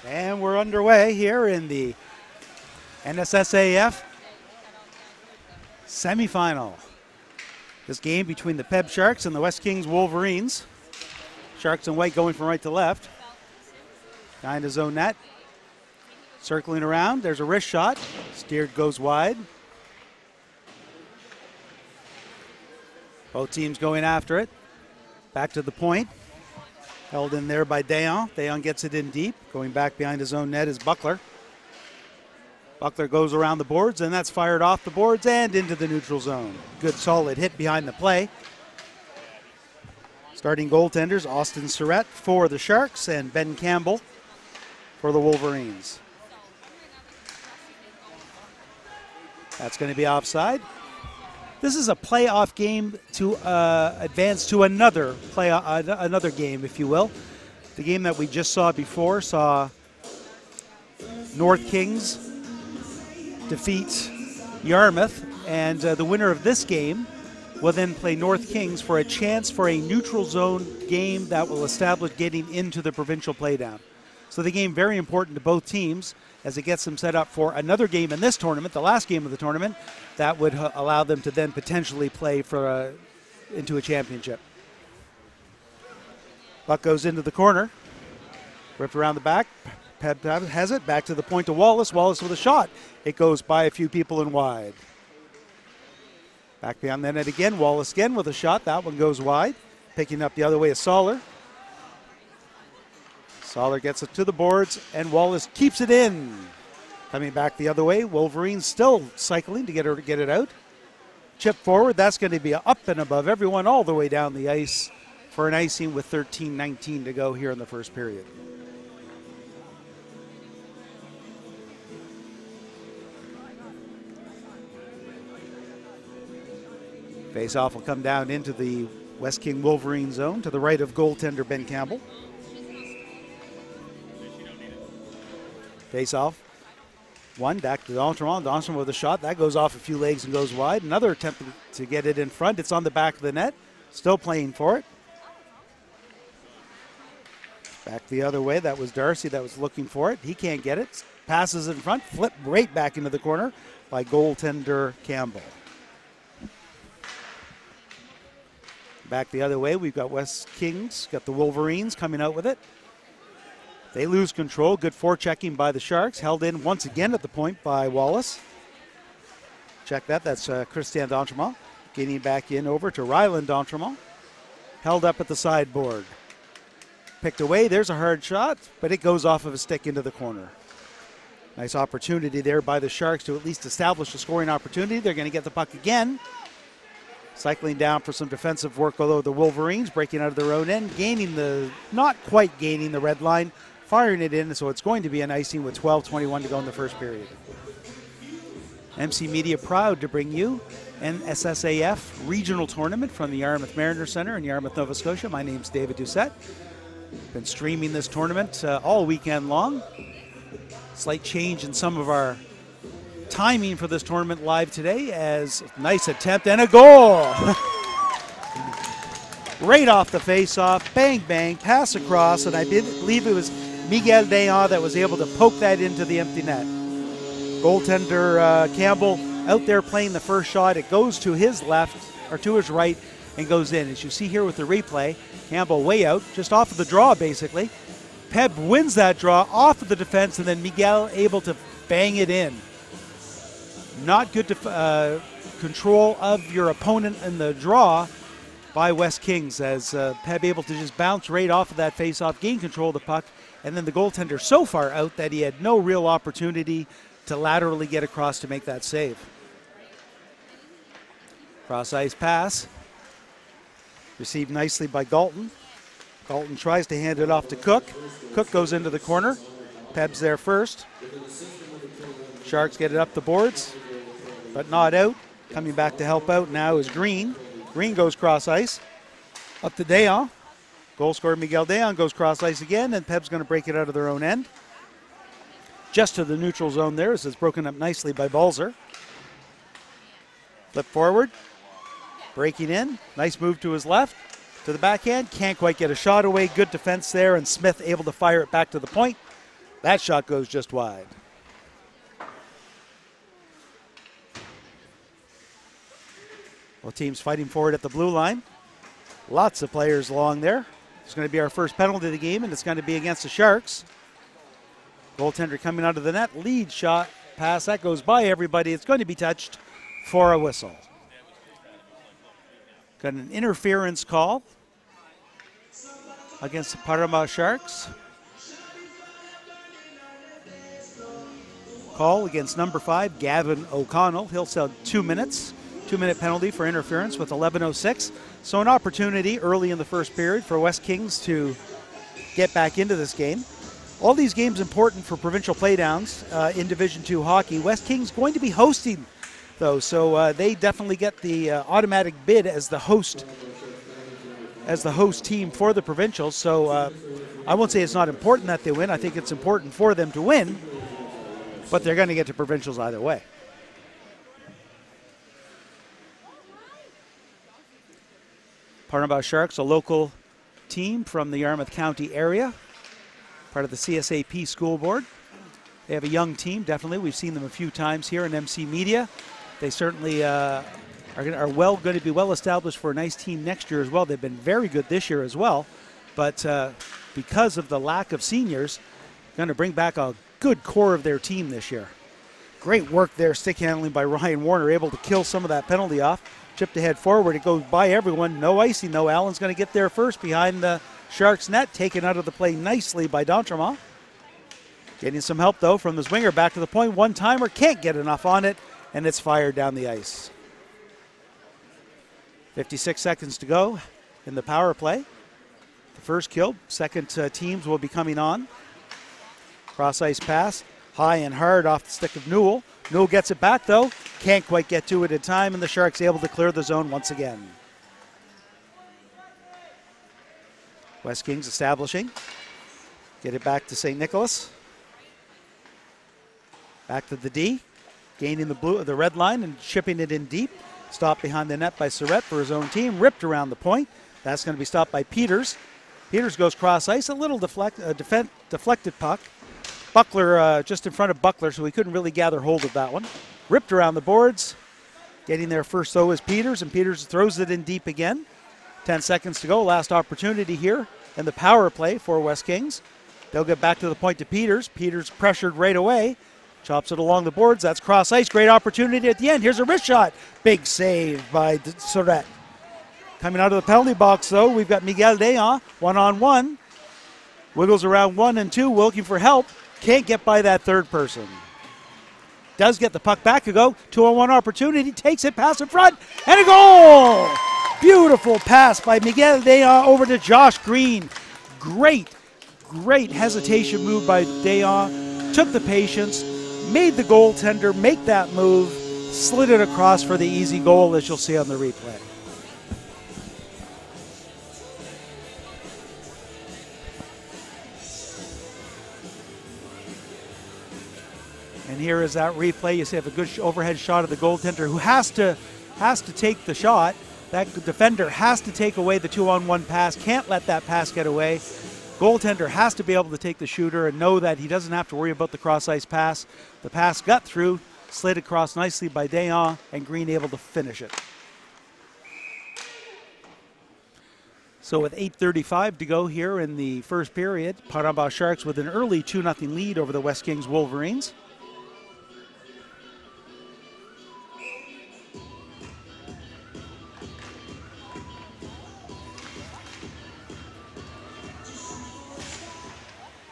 And we're underway here in the NSSAF semifinal. This game between the PEB Sharks and the West Kings Wolverines. Sharks in white going from right to left. Behind his own net. Circling around, there's a wrist shot. Steered goes wide. Both teams going after it. Back to the point. Held in there by Dayon. Dayon gets it in deep. Going back behind his own net is Buckler. Buckler goes around the boards, and that's fired off the boards and into the neutral zone. Good solid hit behind the play. Starting goaltenders, Austin Surratt for the Sharks and Ben Campbell for the Wolverines. That's going to be offside. This is a playoff game to advance to another game, if you will. The game that we just saw before saw North Kings defeat Yarmouth, and the winner of this game will then play North Kings for a chance for a neutral zone game that will establish getting into the provincial playdown. So the game very important to both teams as it gets them set up for another game in this tournament, the last game of the tournament, that would allow them to then potentially play for into a championship. Puck goes into the corner, ripped around the back. PEB has it, back to the point to Wallace. Wallace with a shot. It goes by a few people and wide. Back beyond the net again. Wallace again with a shot. That one goes wide. Picking up the other way is Soller. Soller gets it to the boards, and Wallace keeps it in. Coming back the other way, Wolverines still cycling to get it out. Chip forward, that's going to be up and above everyone all the way down the ice for an icing with 13:19 to go here in the first period. Face-off will come down into the West King Wolverine zone to the right of goaltender Ben Campbell. Face-off. One, back to D'Entremont. D'Entremont with a shot. That goes off a few legs and goes wide. Another attempt to get it in front. It's on the back of the net. Still playing for it. Back the other way. That was Darcy that was looking for it. He can't get it. Passes in front. Flip right back into the corner by goaltender Campbell. Back the other way. We've got West Kings. Got the Wolverines coming out with it. They lose control. Good forechecking by the Sharks. Held in once again at the point by Wallace. Check that. That's Christian D'Entremont. Getting back in over to Ryland D'Entremont. Held up at the sideboard. Picked away. There's a hard shot, but it goes off of a stick into the corner. Nice opportunity there by the Sharks to at least establish a scoring opportunity. They're going to get the puck again. Cycling down for some defensive work, although the Wolverines breaking out of their own end, not quite gaining the red line. Firing it in, so it's going to be an icing with 12:21 to go in the first period. MC Media proud to bring you NSSAF Regional Tournament from the Yarmouth Mariner Center in Yarmouth, Nova Scotia. My name's David Doucette. Been streaming this tournament all weekend long. Slight change in some of our timing for this tournament live today, as nice attempt and a goal. Right off the face-off, bang, bang, pass across, and I believe it was Miguel Dayon that was able to poke that into the empty net. Goaltender Campbell out there playing the first shot. It goes to his left, or to his right, and goes in. As you see here with the replay, Campbell way out, just off of the draw basically. PEB wins that draw off of the defense, and then Miguel able to bang it in. Not good control of your opponent in the draw by West Kings, as PEB able to just bounce right off of that face-off, gain control of the puck, and then the goaltender so far out that he had no real opportunity to laterally get across to make that save. Cross-ice pass. Received nicely by Galton. Galton tries to hand it off to Cook. Cook goes into the corner. PEB's there first. Sharks get it up the boards, but not out. Coming back to help out now is Green. Green goes cross-ice. Up to Dayon. Goal scorer Miguel Dayon goes cross-ice again, and PEB's going to break it out of their own end. Just to the neutral zone there. This is broken up nicely by Balzer. Flip forward. Breaking in. Nice move to his left. To the backhand. Can't quite get a shot away. Good defense there, and Smith able to fire it back to the point. That shot goes just wide. Well, teams fighting for it at the blue line. Lots of players along there. It's going to be our first penalty of the game, and it's going to be against the Sharks. Goaltender coming out of the net. Lead shot pass. That goes by everybody. It's going to be touched for a whistle. Got an interference call against the Parramatta Sharks. Call against number 5, Gavin O'Connell. He'll sell 2 minutes. 2-minute penalty for interference with 11:06. So an opportunity early in the first period for West Kings to get back into this game. All these games important for provincial playdowns in Division II hockey. West Kings going to be hosting though, so they definitely get the automatic bid as the host team for the provincials. So I won't say it's not important that they win. I think it's important for them to win, but they're going to get to provincials either way. Parramatta Sharks, a local team from the Yarmouth County area, part of the CSAP school board. They have a young team, definitely. We've seen them a few times here in MC Media. They certainly are going to be well established for a nice team next year as well. They've been very good this year as well, but because of the lack of seniors, going to bring back a good core of their team this year. Great work there, stick handling by Ryan Warner, able to kill some of that penalty off. Chipped ahead forward. It goes by everyone. No icing, though. Allen's going to get there first behind the Sharks net. Taken out of the play nicely by D'Entremont. Getting some help, though, from the swinger. Back to the point. One-timer. Can't get enough on it, and it's fired down the ice. 56 seconds to go in the power play. The first kill. Second teams will be coming on. Cross-ice pass. High and hard off the stick of Newell. Newell gets it back, though. Can't quite get to it in time, and the Sharks able to clear the zone once again. West Kings establishing. Get it back to St. Nicholas. Back to the D. Gaining the red line and chipping it in deep. Stopped behind the net by Surrett for his own team. Ripped around the point. That's going to be stopped by Peters. Peters goes cross-ice. A little deflected puck. Buckler just in front of Buckler, so he couldn't really gather hold of that one. Ripped around the boards. Getting there first, though, is Peters, and Peters throws it in deep again. 10 seconds to go. Last opportunity here in the power play for West Kings. They'll get back to the point to Peters. Peters pressured right away. Chops it along the boards. That's cross ice. Great opportunity at the end. Here's a wrist shot. Big save by Surrett. Coming out of the penalty box, though, we've got Miguel Deon, one-on-one. Wiggles around 1 and 2, looking for help. Can't get by that third person. Does get the puck back to go. 2-on-1 opportunity. Takes it past in front. And a goal! Beautiful pass by Miguel Deon over to Josh Green. Great hesitation move by Deon. Took the patience. Made the goaltender make that move. Slid it across for the easy goal, as you'll see on the replay. And here is that replay. You see, have a good overhead shot of the goaltender who has to take the shot. That defender has to take away the 2-on-1 pass. Can't let that pass get away. Goaltender has to be able to take the shooter and know that he doesn't have to worry about the cross-ice pass. The pass got through, slid across nicely by Deon, and Green able to finish it. So with 8:35 to go here in the first period, Parramatta Sharks with an early 2-0 lead over the West Kings Wolverines.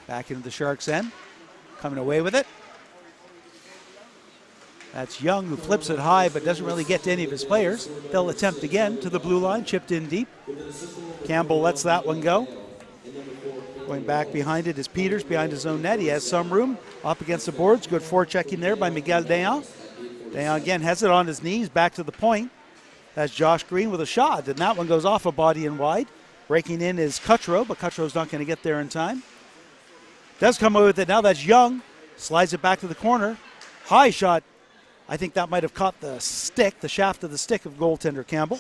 Back into the Sharks' end, coming away with it. That's Young, who flips it high but doesn't really get to any of his players. They'll attempt again to the blue line, chipped in deep. Campbell lets that one go. Going back behind it is Peters, behind his own net. He has some room up against the boards. Good forechecking there by Miguel Deon. Deon again has it on his knees, back to the point. That's Josh Green with a shot, and that one goes off a body and wide. Breaking in is Cutro, but Cutro's not going to get there in time. Does come away with it now. That's Young. Slides it back to the corner. High shot. I think that might have caught the stick, the shaft of the stick of goaltender Campbell.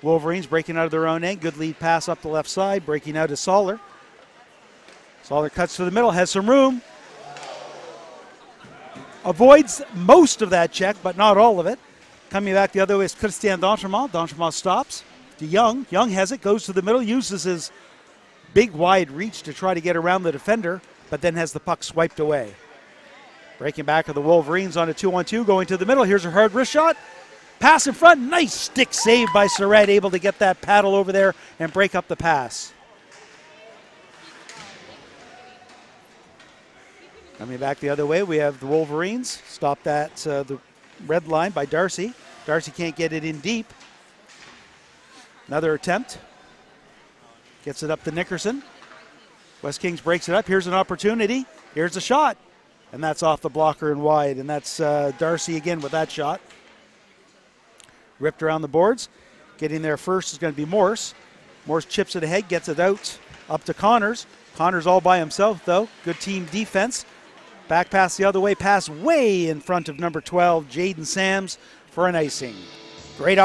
Wolverines breaking out of their own end. Good lead pass up the left side. Breaking out is Soller. Sauler cuts to the middle, has some room. Avoids most of that check, but not all of it. Coming back the other way is Christian D'Entremont. D'Entremont stops to Young. Young has it, goes to the middle, uses his big wide reach to try to get around the defender, but then has the puck swiped away. Breaking back of the Wolverines on a 2-on-2, going to the middle. Here's a hard wrist shot. Pass in front. Nice stick save by Surratt, able to get that paddle over there and break up the pass. Coming back the other way, we have the Wolverines. Stopped at the red line by Darcy. Darcy can't get it in deep. Another attempt. Gets it up to Nickerson. West Kings breaks it up. Here's an opportunity. Here's a shot. And that's off the blocker and wide. And that's Darcy again with that shot. Ripped around the boards. Getting there first is going to be Morse. Morse chips it ahead, gets it out, up to Connors. Connors all by himself, though. Good team defense. Back pass the other way, pass way in front of number 12, Jaden Sams, for an icing. A great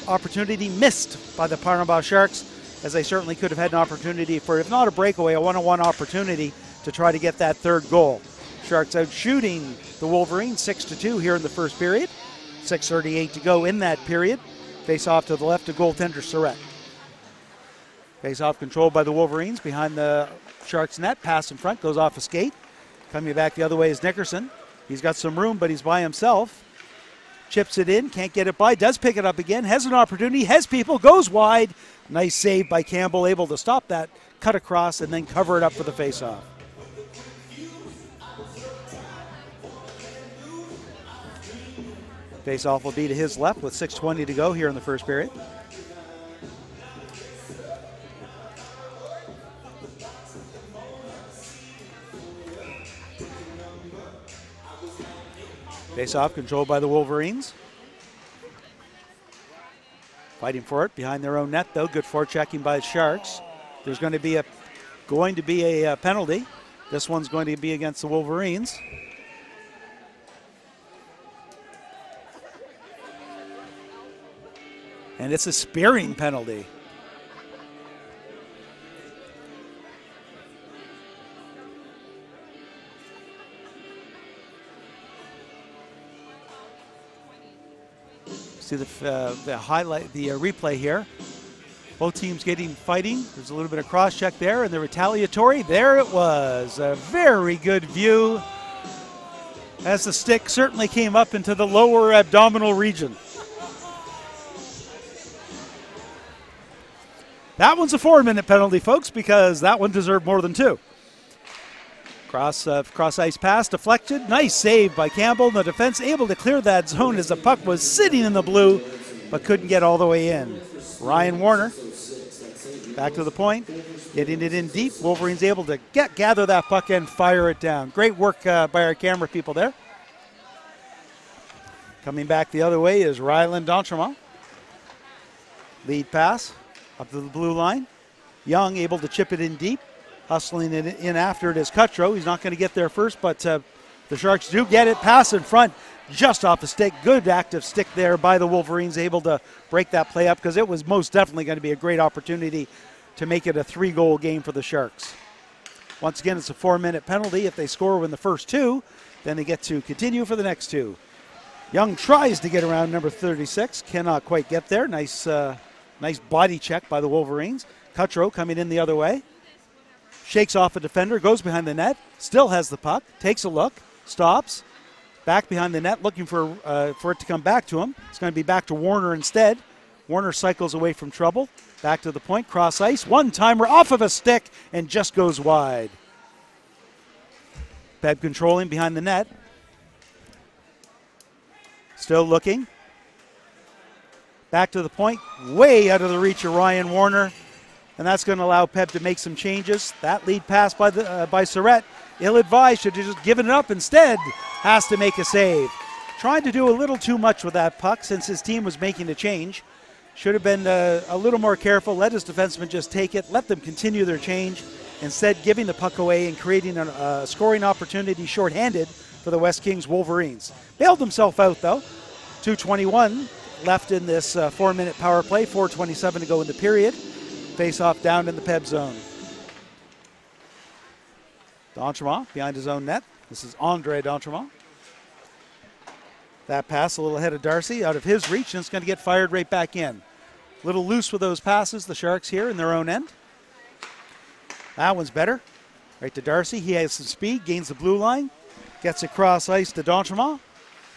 opportunity missed by the Parnabah Sharks, as they certainly could have had an opportunity for, if not a breakaway, a one-on-one opportunity to try to get that third goal. Sharks out shooting the Wolverines 6-2 here in the first period. 6:38 to go in that period. Face off to the left of goaltender Surratt. Face off controlled by the Wolverines behind the Sharks net. Pass in front, goes off a skate. Coming back the other way is Nickerson. He's got some room, but he's by himself. Chips it in, can't get it by, does pick it up again, has an opportunity, has people, goes wide. Nice save by Campbell, able to stop that, cut across, and then cover it up for the face-off. Face-off will be to his left with 6:20 to go here in the first period. Face-off controlled by the Wolverines. Fighting for it behind their own net, though. Good forechecking by the Sharks. There's going to be a penalty. This one's going to be against the Wolverines. And it's a spearing penalty. See the highlight, the replay here. Both teams fighting. There's a little bit of cross check there, and the retaliatory. There it was. A very good view as the stick certainly came up into the lower abdominal region. That one's a 4-minute penalty, folks, because that one deserved more than 2. Cross ice pass, deflected. Nice save by Campbell. The defense able to clear that zone as the puck was sitting in the blue, but couldn't get all the way in. Ryan Warner, back to the point, getting it in deep. Wolverines able to gather that puck and fire it down. Great work by our camera people there. Coming back the other way is Ryland D'Entremont. Lead pass up to the blue line. Young able to chip it in deep. Hustling it in after it is Cutro. He's not going to get there first, but the Sharks do get it. Pass in front, just off the stick. Good active stick there by the Wolverines, able to break that play up because it was most definitely going to be a great opportunity to make it a 3-goal game for the Sharks. Once again, it's a 4-minute penalty. If they score in the first 2, then they get to continue for the next 2. Young tries to get around number 36, cannot quite get there. Nice body check by the Wolverines. Cutro coming in the other way. Shakes off a defender, goes behind the net, still has the puck, takes a look, stops, back behind the net, looking for it to come back to him. It's going to be back to Warner instead. Warner cycles away from trouble, back to the point, cross ice, one-timer off of a stick, and just goes wide. PEB controlling behind the net. Still looking. Back to the point, way out of the reach of Ryan Warner. And that's going to allow PEB to make some changes. That lead pass by Surratt, ill-advised, should have just given it up. Instead, has to make a save. Trying to do a little too much with that puck since his team was making a change. Should have been a little more careful, let his defenseman just take it, let them continue their change. Instead, giving the puck away and creating a scoring opportunity shorthanded for the West Kings Wolverines. Bailed himself out, though. 2:21 left in this 4-minute power play, 4:27 to go in the period. Face off down in the PEB zone. D'Entremont behind his own net. This is Andre D'Entremont. That pass a little ahead of Darcy, out of his reach, and it's going to get fired right back in. A little loose with those passes, the Sharks here in their own end. That one's better. Right to Darcy. He has some speed, gains the blue line, gets across ice to D'Entremont.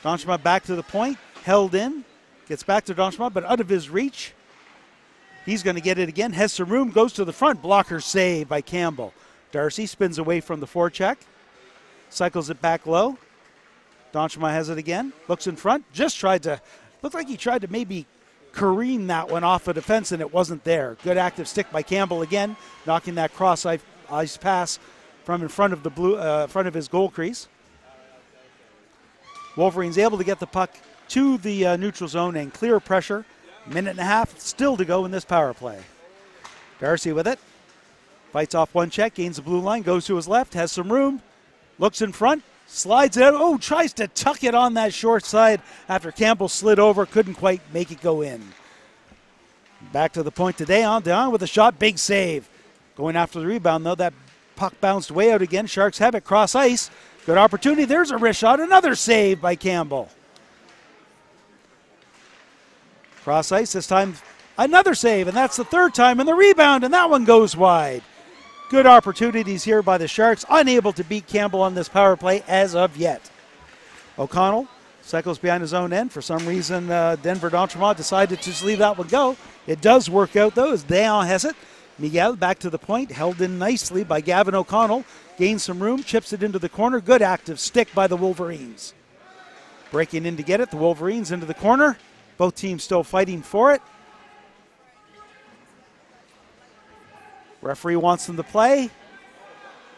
D'Entremont back to the point, held in, gets back to D'Entremont, but out of his reach. He's going to get it again. Has some room, goes to the front. Blocker save by Campbell. Darcy spins away from the forecheck, cycles it back low. D'Entremont has it again, looks in front, looked like he tried to maybe careen that one off a defense, and it wasn't there. Good active stick by Campbell again, knocking that cross ice pass from in front of the front of his goal crease. Wolverines able to get the puck to the neutral zone and clear pressure. Minute and a half still to go in this power play. Darcy with it. Fights off one check, gains the blue line, goes to his left, has some room, looks in front, slides it out. Oh, tries to tuck it on that short side after Campbell slid over, couldn't quite make it go in. Back to the point today, down with a shot, big save. Going after the rebound though, that puck bounced way out again. Sharks have it, cross ice. Good opportunity, there's a wrist shot, another save by Campbell. Cross ice, this time another save, and that's the third time, and the rebound, and that one goes wide. Good opportunities here by the Sharks, unable to beat Campbell on this power play as of yet. O'Connell cycles behind his own end. For some reason, Denver D'Entremont decided to just leave that one go. It does work out, though, as Deon has it. Miguel back to the point, held in nicely by Gavin O'Connell. Gains some room, chips it into the corner. Good active stick by the Wolverines. Breaking in to get it, the Wolverines into the corner. Both teams still fighting for it. Referee wants them to play.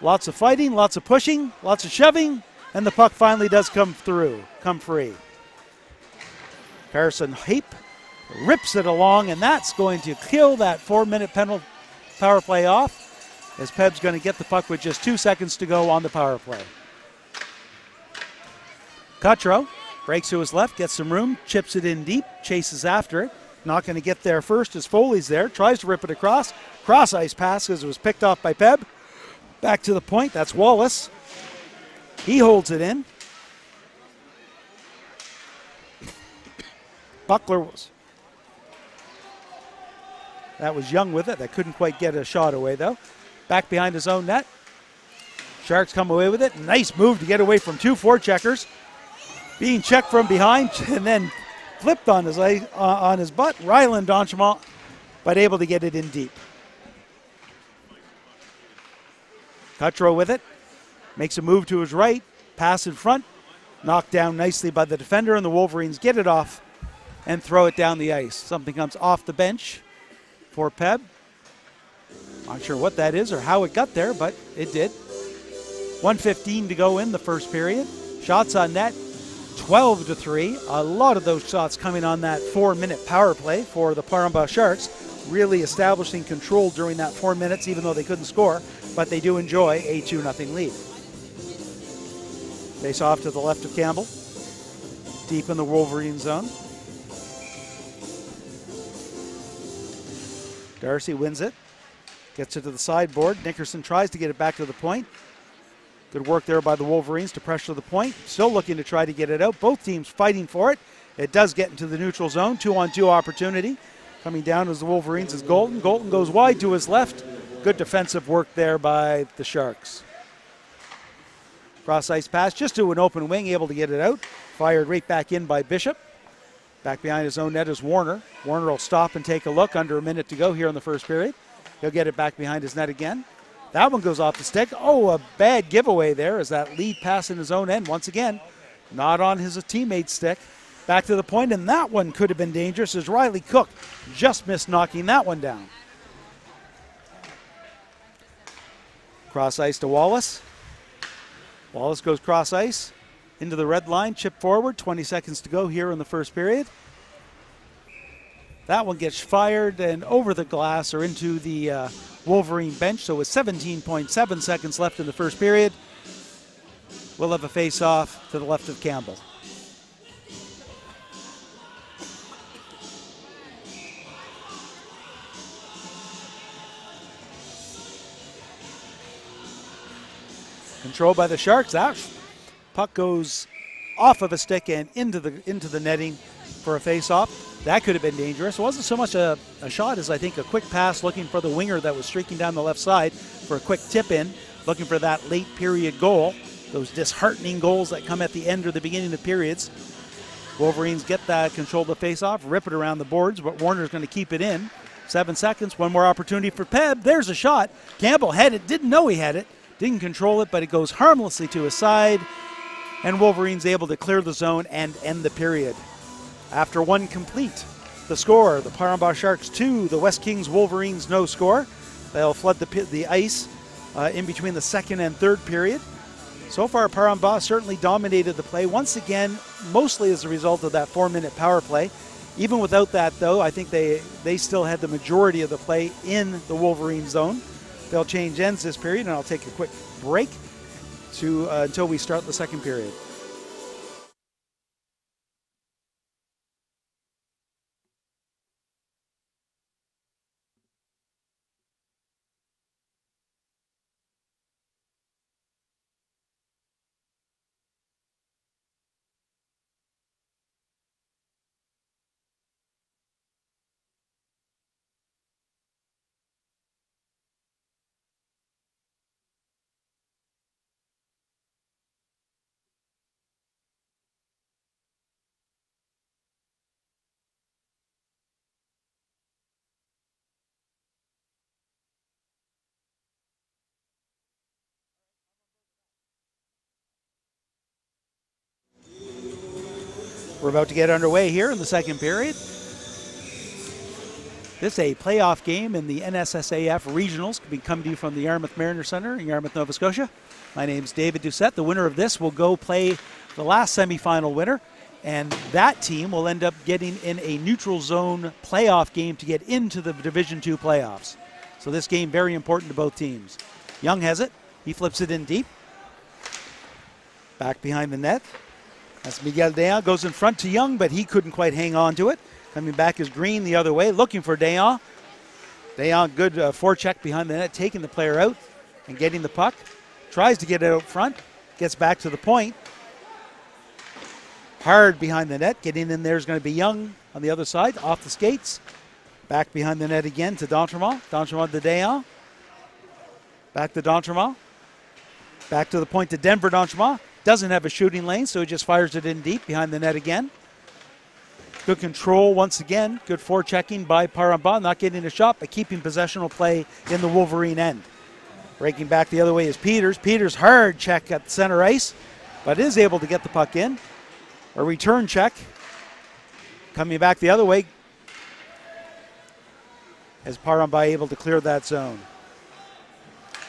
Lots of fighting, lots of pushing, lots of shoving, and the puck finally does come free. Harrison Hape rips it along, and that's going to kill that 4-minute power play off, as PEB's going to get the puck with just 2 seconds to go on the power play. Cutro breaks to his left, gets some room, chips it in deep, chases after it. Not going to get there first as Foley's there, tries to rip it across. Cross ice pass as it was picked off by PEB. Back to the point, that's Wallace. He holds it in. Buckler that was Young with it. That couldn't quite get a shot away though. Back behind his own net. Sharks come away with it. Nice move to get away from two forecheckers. Being checked from behind and then flipped on his butt. Ryland D'Entremont, but able to get it in deep. Cutro with it. Makes a move to his right. Pass in front. Knocked down nicely by the defender, and the Wolverines get it off and throw it down the ice. Something comes off the bench for PEB. Not sure what that is or how it got there, but it did. 1:15 to go in the first period. Shots on net, 12-3. A lot of those shots coming on that 4-minute power play for the Paramba Sharks, really establishing control during that 4 minutes, even though they couldn't score, but they do enjoy a 2-0 lead. Face off to the left of Campbell, deep in the Wolverine zone. Darcy wins it, gets it to the sideboard. Nickerson tries to get it back to the point. Good work there by the Wolverines to pressure the point. Still looking to try to get it out. Both teams fighting for it. It does get into the neutral zone. 2-on-2 opportunity. Coming down as the Wolverines is Golden. Golden goes wide to his left. Good defensive work there by the Sharks. Cross ice pass just to an open wing, able to get it out. Fired right back in by Bishop. Back behind his own net is Warner. Warner will stop and take a look. Under a minute to go here in the first period. He'll get it back behind his net again. That one goes off the stick. Oh, a bad giveaway there as that lead pass in his own end. Once again, not on his teammate's stick. Back to the point, and that one could have been dangerous as Riley Cook just missed knocking that one down. Cross ice to Wallace. Wallace goes cross ice into the red line, chip forward. 20 seconds to go here in the first period. That one gets fired and over the glass or into the Wolverine bench. So with 17.7 seconds left in the first period, we'll have a face-off to the left of Campbell. Controlled by the Sharks. That puck goes off of a stick and into the netting for a face-off. That could have been dangerous. It wasn't so much a shot as I think a quick pass looking for the winger that was streaking down the left side for a quick tip in, looking for that late period goal. Those disheartening goals that come at the end or the beginning of periods. Wolverines get that, control the face-off, rip it around the boards, but Warner's going to keep it in. 7 seconds, one more opportunity for PEB. There's a shot. Campbell had it, didn't know he had it, didn't control it, but it goes harmlessly to his side, and Wolverines able to clear the zone and end the period. After one complete, the score, the Parambach Sharks 2, the West Kings Wolverines no score. They'll flood the ice in between the second and third period. So far, Parambach certainly dominated the play. Once again, mostly as a result of that 4-minute power play. Even without that, though, I think they still had the majority of the play in the Wolverine zone. They'll change ends this period, and I'll take a quick break until we start the second period. We're about to get underway here in the second period. This is a playoff game in the NSSAF Regionals. We come to you from the Yarmouth Mariner Center in Yarmouth, Nova Scotia. My name's David Doucette. The winner of this will go play the last semifinal winner, and that team will end up getting in a neutral zone playoff game to get into the Division II playoffs. So this game very important to both teams. Young has it. He flips it in deep. Back behind the net. That's Miguel Deon, goes in front to Young, but he couldn't quite hang on to it. Coming back is Green the other way, looking for Deon. Deon, good forecheck behind the net, taking the player out and getting the puck. Tries to get it out front, gets back to the point. Hard behind the net, getting in there is going to be Young on the other side, off the skates. Back behind the net again to D'Entremont. D'Entremont to Deon. Back to D'Entremont. Back to the point to Denver. D'Entremont doesn't have a shooting lane, so he just fires it in deep behind the net again. Good control once again. Good forechecking by Parambach, not getting a shot, but keeping possessional play in the Wolverine end. Breaking back the other way is Peters. Peters hard check at center ice, but is able to get the puck in. A return check. Coming back the other way as Parambach able to clear that zone.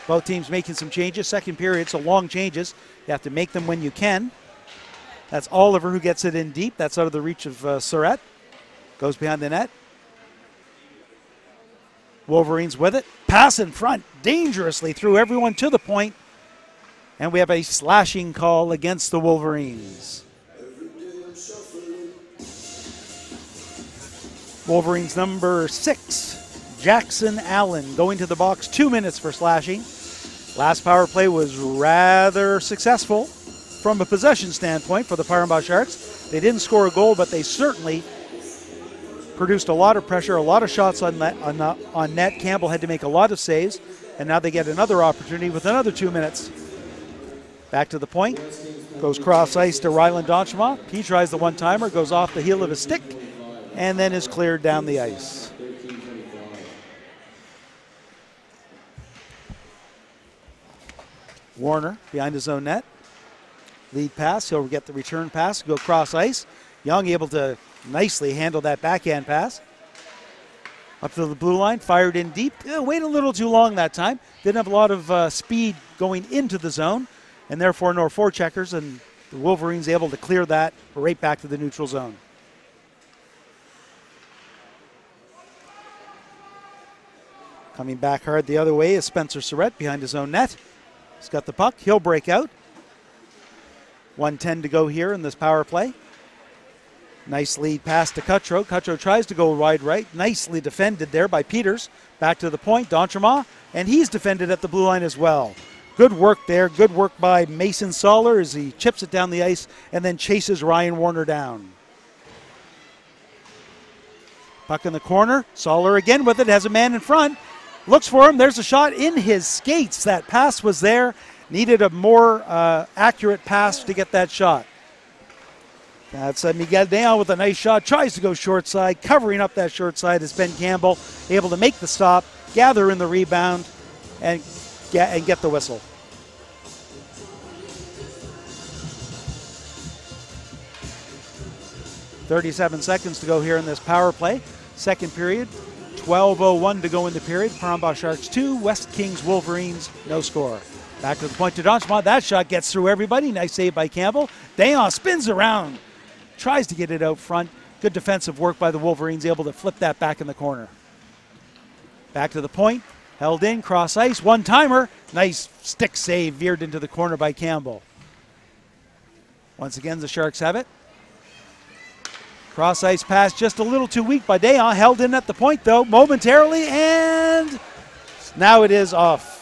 Both teams making some changes. Second period, so long changes. You have to make them when you can. That's Oliver who gets it in deep. That's out of the reach of Surratt. Goes behind the net. Wolverines with it. Pass in front. Dangerously threw everyone to the point. And we have a slashing call against the Wolverines. Wolverines number 6, Jackson Allen, going to the box. 2 minutes for slashing. Last power play was rather successful from a possession standpoint for the Parambach Sharks. They didn't score a goal, but they certainly produced a lot of pressure, a lot of shots on net. Campbell had to make a lot of saves, and now they get another opportunity with another 2 minutes. Back to the point. Goes cross ice to Ryland D'Entremont. He tries the one-timer, goes off the heel of his stick, and then is cleared down the ice. Warner behind his own net. Lead pass, he'll get the return pass, go cross ice. Young able to nicely handle that backhand pass. Up to the blue line, fired in deep. Wait a little too long that time. Didn't have a lot of speed going into the zone, and therefore no forecheckers, and the Wolverines able to clear that right back to the neutral zone. Coming back hard the other way is Spencer Surratt behind his own net. He's got the puck. He'll break out. 1:10 to go here in this power play. Nice lead pass to Cutro. Cutro tries to go wide right. Nicely defended there by Peters. Back to the point, D'Entremont, and he's defended at the blue line as well. Good work there. Good work by Mason Soller as he chips it down the ice and then chases Ryan Warner down. Puck in the corner. Soller again with it. Has a man in front. Looks for him. There's a shot in his skates. That pass was there. Needed a more accurate pass to get that shot. That's Miguel Deon with a nice shot. Tries to go short side. Covering up that short side is Ben Campbell. Able to make the stop, gather in the rebound, and get the whistle. .37 seconds to go here in this power play. Second period, 12:01 to go in the period. Paramba Sharks 2, West Kings Wolverines, no score. Back to the point to Donchemont. That shot gets through everybody. Nice save by Campbell. Deon spins around, tries to get it out front. Good defensive work by the Wolverines, able to flip that back in the corner. Back to the point, held in, cross ice, one-timer. Nice stick save, veered into the corner by Campbell. Once again, the Sharks have it. Cross ice pass just a little too weak by Deon. Held in at the point though, momentarily, and now it is off.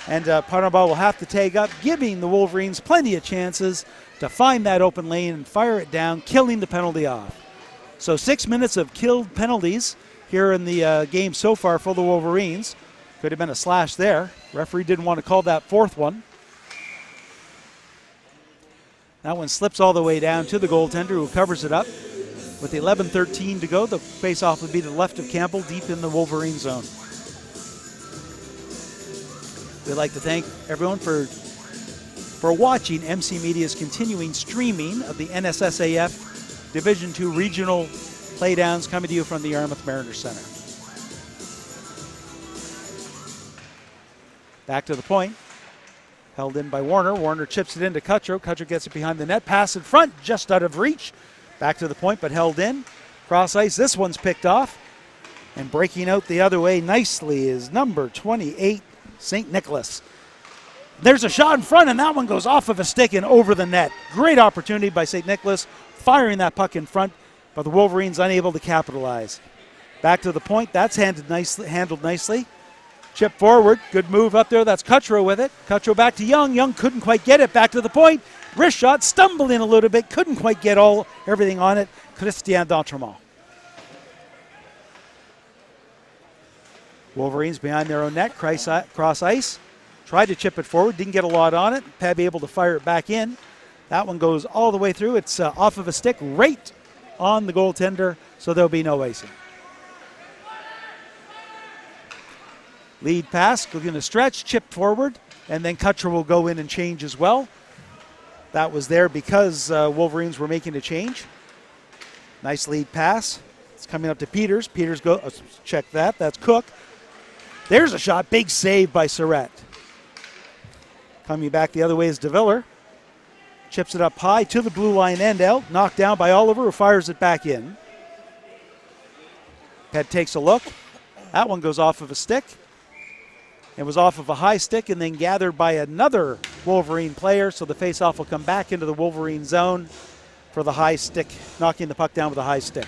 And Paramba will have to tag up, giving the Wolverines plenty of chances to find that open lane and fire it down, killing the penalty off. So 6 minutes of killed penalties here in the game so far for the Wolverines. Could have been a slash there. Referee didn't want to call that fourth one. That one slips all the way down to the goaltender who covers it up. With 11:13 to go, the faceoff would be to the left of Campbell, deep in the Wolverine zone. We'd like to thank everyone for watching MC Media's continuing streaming of the NSSAF Div2 regional playdowns coming to you from the Yarmouth Mariners Center. Back to the point. Held in by Warner. Warner chips it into Cutro. Cutro gets it behind the net. Pass in front, just out of reach. Back to the point, but held in. Cross ice. This one's picked off. And breaking out the other way nicely is number 28, St. Nicholas. There's a shot in front, and that one goes off of a stick and over the net. Great opportunity by St. Nicholas, firing that puck in front, but the Wolverines unable to capitalize. Back to the point. That's handled nicely. Chip forward. Good move up there. That's Cutro with it. Cutro back to Young. Young couldn't quite get it. Back to the point. Wrist shot. Stumbled in a little bit. Couldn't quite get everything on it. Christian D'Entremont. Wolverines behind their own net. Cross ice. Tried to chip it forward. Didn't get a lot on it. PEB able to fire it back in. That one goes all the way through. It's off of a stick right on the goaltender, so there'll be no icing. Lead pass, we're going to stretch, chip forward, and then Cutro will go in and change as well. That was there because Wolverines were making a change. Nice lead pass. It's coming up to Peters. Peters check that. That's Cook. There's a shot. Big save by Surratt. Coming back the other way is DeViller. Chips it up high to the blue line end out. Knocked down by Oliver, who fires it back in. Ped takes a look. That one goes off of a stick. It was off of a high stick and then gathered by another Wolverine player, so the faceoff will come back into the Wolverine zone for the high stick, knocking the puck down with a high stick.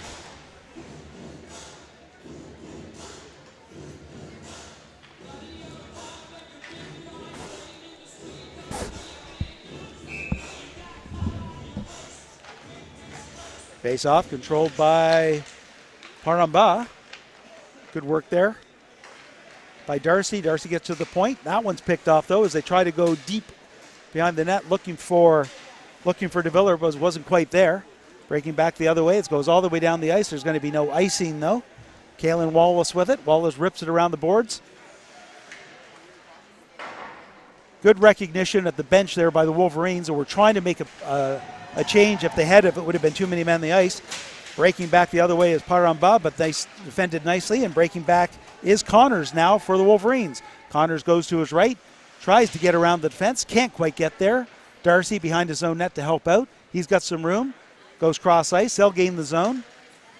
Faceoff controlled by Paramba. Good work there by Darcy. Darcy gets to the point. That one's picked off though as they try to go deep behind the net, looking for DeViller, but wasn't quite there. Breaking back the other way. It goes all the way down the ice. There's going to be no icing though. Kalen Wallace with it. Wallace rips it around the boards. Good recognition at the bench there by the Wolverines, who were trying to make a change. If they had, if it would have been too many men on the ice. Breaking back the other way is Paramba, but they defended nicely, and breaking back is Connors now for the Wolverines. Connors goes to his right, tries to get around the defense, can't quite get there. Darcy behind his own net to help out. He's got some room, goes cross ice, they'll gain the zone.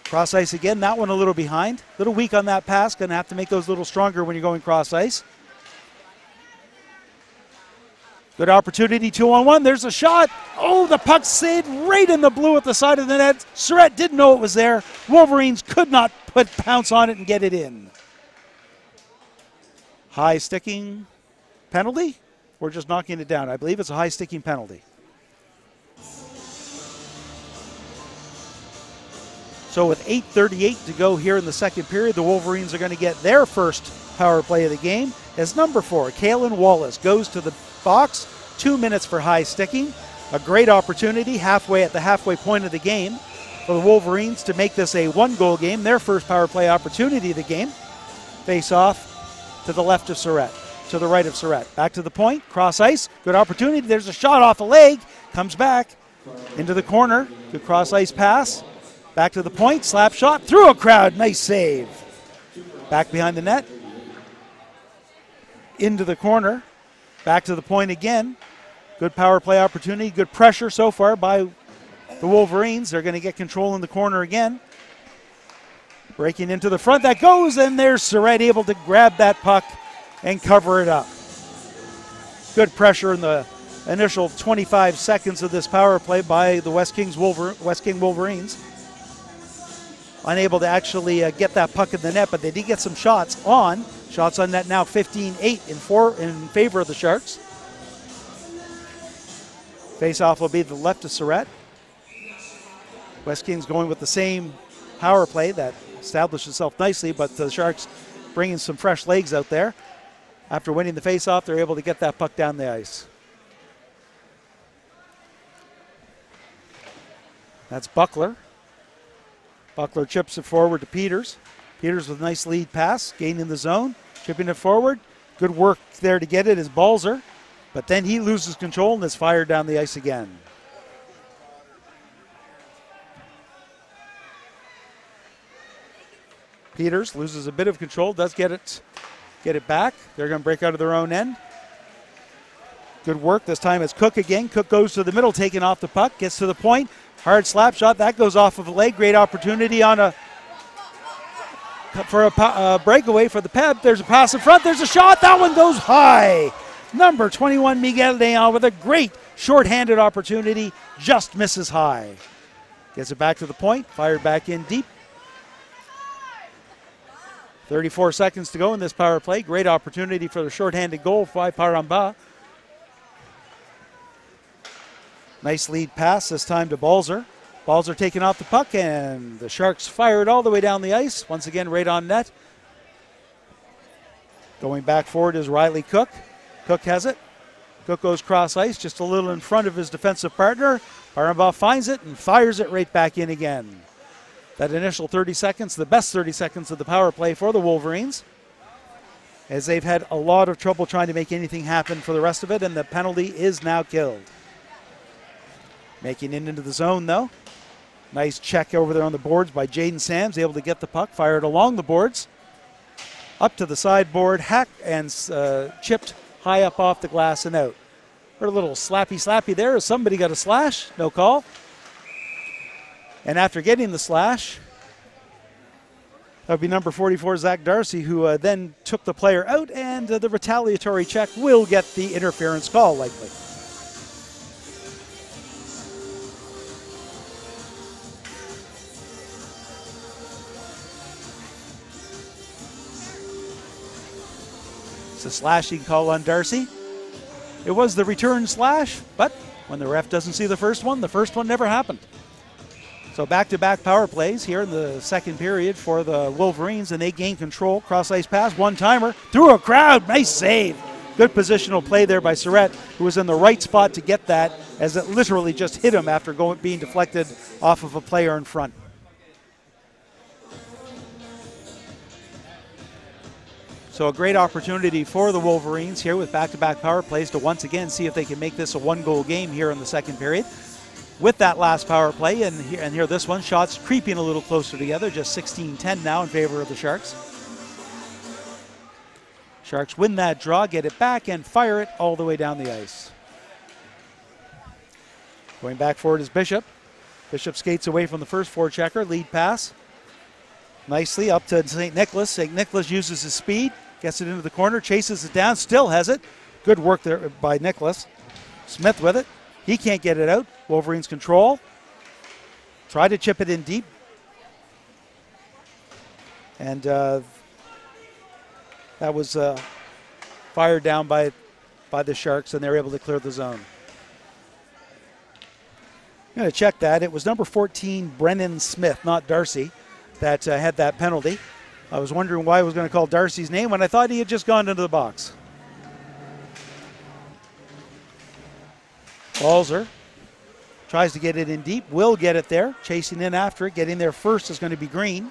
Cross ice again, that one a little behind. A little weak on that pass, gonna have to make those a little stronger when you're going cross ice. Good opportunity, 2-on-1. There's a shot. Oh, the puck stayed right in the blue at the side of the net. Surratt didn't know it was there. Wolverines could not pounce on it and get it in. High sticking penalty. or just knocking it down. I believe it's a high sticking penalty. So with 8:38 to go here in the second period, the Wolverines are going to get their first power play of the game as number 4, Kaylin Wallace, goes to the box. 2 minutes for high sticking. A great opportunity at the halfway point of the game for the Wolverines to make this a 1-goal game, their first power play opportunity of the game. Face off to the left of Surratt, to the right of Surratt. Back to the point, cross ice, good opportunity. There's a shot off a leg, comes back into the corner. Good cross ice pass. Back to the point, slap shot, through a crowd, nice save. Back behind the net, into the corner, back to the point again. Good power play opportunity, good pressure so far by the Wolverines. They're going to get control in the corner again. Breaking into the front, that goes, and there's Surratt able to grab that puck and cover it up. Good pressure in the initial 25 seconds of this power play by the West King Wolverines. Unable to actually get that puck in the net, but they did get some shots on. Shots on net now 15-8 in favor of the Sharks. Face-off will be the left of Surratt. West Kings going with the same power play that established itself nicely, but the Sharks bringing some fresh legs out there. After winning the face-off, they're able to get that puck down the ice. That's Buckler. Buckler chips it forward to Peters. Peters with a nice lead pass, gaining the zone, chipping it forward. Good work there to get it is Balzer, but then he loses control and is fired down the ice again. Peters loses a bit of control, does get it back. They're going to break out of their own end. Good work. This time it's Cook again. Cook goes to the middle, taking off the puck, gets to the point. Hard slap shot. That goes off of a leg. Great opportunity for a breakaway for the PEB. There's a pass in front. There's a shot. That one goes high. Number 21, Miguel Leon, with a great shorthanded opportunity. Just misses high. Gets it back to the point. Fired back in deep. 34 seconds to go in this power play. Great opportunity for the shorthanded goal by Paramba. Nice lead pass this time to Balzer. Balzer taking off the puck, and the Sharks fire it all the way down the ice. Once again, right on net. Going back forward is Riley Cook. Cook has it. Cook goes cross ice, just a little in front of his defensive partner. Paramba finds it and fires it right back in again. That initial 30 seconds, the best 30 seconds of the power play for the Wolverines, as they've had a lot of trouble trying to make anything happen for the rest of it, and the penalty is now killed. Making it into the zone, though. Nice check over there on the boards by Jaden Sams, able to get the puck, fired along the boards. Up to the sideboard, hacked and chipped high up off the glass and out. Heard a little slappy there. Somebody got a slash, no call. And after getting the slash, that would be number 44, Zach Darcy, who then took the player out, and the retaliatory check will get the interference call, likely. It's a slashing call on Darcy. It was the return slash, but when the ref doesn't see the first one never happened. So back-to-back power plays here in the second period for the Wolverines, and they gain control. Cross-ice pass, one-timer, through a crowd, nice save. Good positional play there by Surratt, who was in the right spot to get that, as it literally just hit him after being deflected off of a player in front. So a great opportunity for the Wolverines here with back-to-back power plays to once again see if they can make this a one-goal game here in the second period. With that last power play, and here this one, shots creeping a little closer together, just 16-10 now in favor of the Sharks. Sharks win that draw, get it back, and fire it all the way down the ice. Going back forward is Bishop. Bishop skates away from the first forechecker, lead pass. Nicely up to St. Nicholas. St. Nicholas uses his speed, gets it into the corner, chases it down, still has it. Good work there by Nicholas. Smith with it. He can't get it out. Wolverines control. Try to chip it in deep. And that was fired down by by the Sharks, and they're able to clear the zone. I'm going to check that. It was number 14, Brennan Smith, not Darcy, that had that penalty. I was wondering why I was going to call Darcy's name when I thought he had just gone into the box. Balzer tries to get it in deep, will get it there, chasing in after it. Getting there first is going to be Green.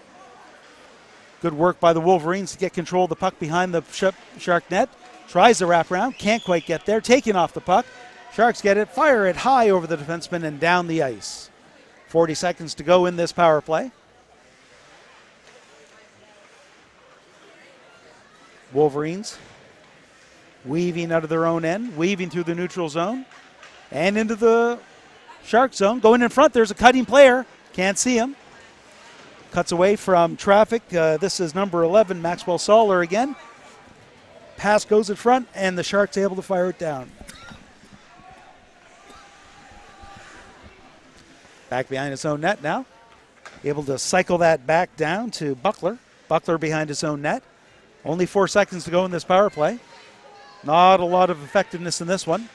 Good work by the Wolverines to get control of the puck behind the Shark net. Tries the wraparound, can't quite get there, taking off the puck. Sharks get it, fire it high over the defenseman and down the ice. 40 seconds to go in this power play. Wolverines weaving out of their own end, weaving through the neutral zone and into the Shark zone. Going in front, there's a cutting player. Can't see him. Cuts away from traffic. This is number 11, Maxwell Soller again. Pass goes in front, and the Sharks able to fire it down. Back behind his own net now. Able to cycle that back down to Buckler. Buckler behind his own net. Only 4 seconds to go in this power play. Not a lot of effectiveness in this one.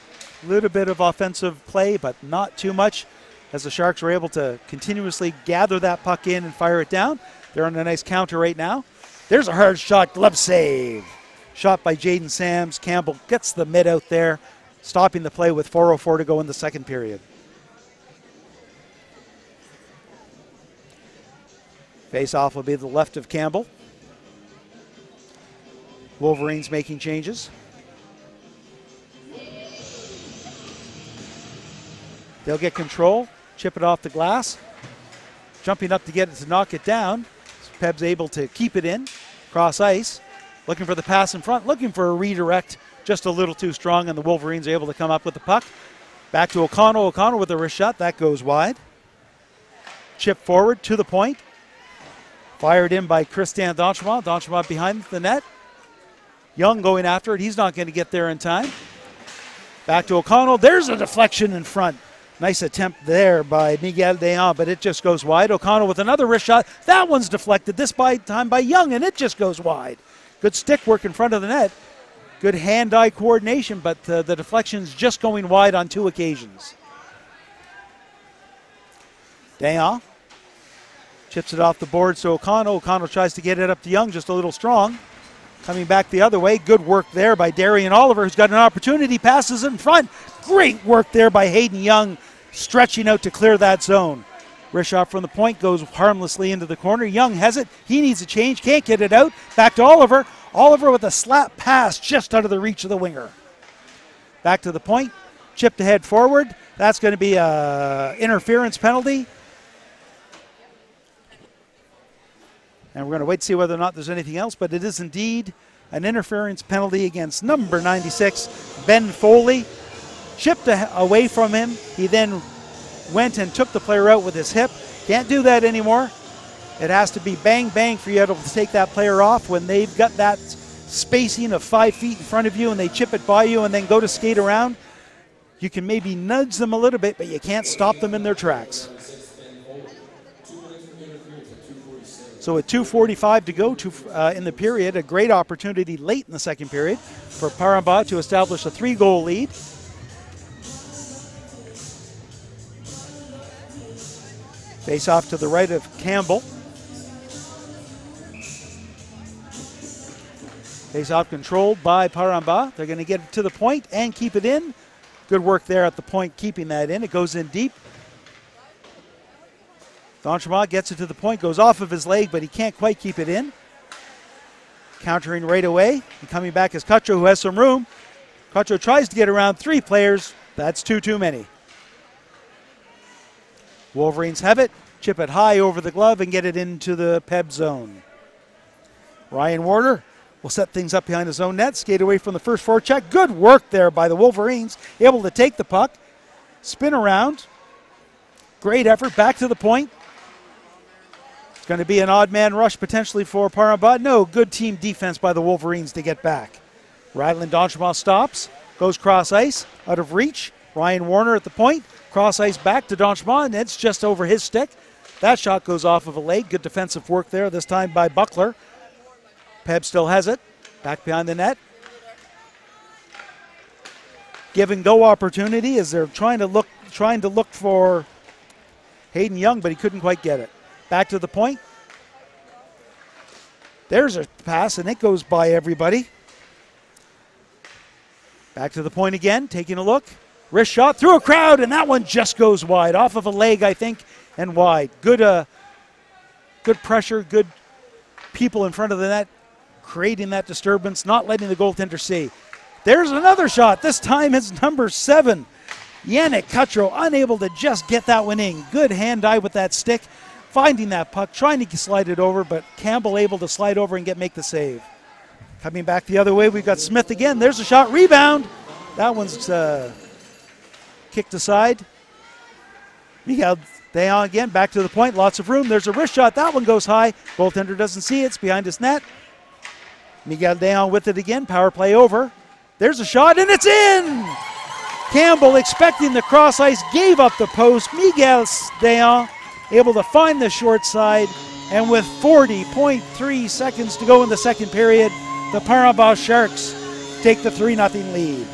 A little bit of offensive play, but not too much, as the Sharks were able to continuously gather that puck in and fire it down. They're on a nice counter right now. There's a hard shot, glove save. Shot by Jaden Sams. Campbell gets the mid out there, stopping the play with 4:04 to go in the second period. Face-off will be the left of Campbell. Wolverines making changes. They'll get control, chip it off the glass. Jumping up to get it to knock it down. PEB's able to keep it in, cross ice. Looking for the pass in front, looking for a redirect. Just a little too strong, and the Wolverines are able to come up with the puck. Back to O'Connell. O'Connell with a wrist shot. That goes wide. Chip forward to the point. Fired in by Christian Danchemont. Danchemont behind the net. Young going after it. He's not going to get there in time. Back to O'Connell. There's a deflection in front. Nice attempt there by Miguel Deon, but it just goes wide. O'Connell with another wrist shot. That one's deflected this time by Young, and it just goes wide. Good stick work in front of the net. Good hand-eye coordination, but the deflection's just going wide on 2 occasions. Deon chips it off the board, so O'Connell. O'Connell tries to get it up to Young, just a little strong. Coming back the other way. Good work there by Darian Oliver, who's got an opportunity. Passes in front. Great work there by Hayden Young, stretching out to clear that zone. Wrist shot from the point goes harmlessly into the corner. Young has it. He needs a change. Can't get it out. Back to Oliver. Oliver with a slap pass just out of the reach of the winger. Back to the point. Chipped ahead forward. That's going to be an interference penalty. And we're going to wait to see whether or not there's anything else, but it is indeed an interference penalty against number 96, Ben Foley. Chipped away from him. He then went and took the player out with his hip. Can't do that anymore. It has to be bang, bang for you to take that player off when they've got that spacing of 5 feet in front of you and they chip it by you and then go to skate around. You can maybe nudge them a little bit, but you can't stop them in their tracks. So with 2:45 to go in the period, a great opportunity late in the second period for Paramba to establish a 3-goal lead. Face off to the right of Campbell. Face off controlled by Paramba. They're going to get it to the point and keep it in. Good work there at the point, keeping that in. It goes in deep. Danchemont gets it to the point, goes off of his leg, but he can't quite keep it in. Countering right away. And coming back is Cutro, who has some room. Cutro tries to get around 3 players. That's 2 too many. Wolverines have it. Chip it high over the glove and get it into the PEB zone. Ryan Warner will set things up behind his own net. Skate away from the first forecheck. Good work there by the Wolverines. Able to take the puck. Spin around. Great effort. Back to the point. It's going to be an odd man rush potentially for Paramba. No, good team defense by the Wolverines to get back. Ryland Danchemont stops. Goes cross ice. Out of reach. Ryan Warner at the point. Cross ice back to Danchemont, and it's just over his stick. That shot goes off of a leg. Good defensive work there, this time by Buckler. PEB still has it. Back behind the net. give and go opportunity as they're trying to look for Hayden Young, but he couldn't quite get it. Back to the point. There's a pass, and it goes by everybody. Back to the point again, taking a look. Wrist shot through a crowd, and that one just goes wide. Off of a leg, I think, and wide. Good pressure, good people in front of the net, creating that disturbance, not letting the goaltender see. There's another shot. This time it's number 7. Yannick Cutro unable to just get that one in. Good hand-eye with that stick, finding that puck, trying to slide it over, but Campbell able to slide over and make the save. Coming back the other way, we've got Smith again. There's a shot, rebound. That one's kicked aside. Miguel Dayon again, back to the point, lots of room. There's a wrist shot, that one goes high. Goaltender doesn't see it, it's behind his net. Miguel Dayon with it again, power play over. There's a shot, and it's in! Campbell, expecting the cross ice, gave up the post. Miguel Dayon able to find the short side, and with 40.3 seconds to go in the second period, the Parambas Sharks take the 3-0 lead.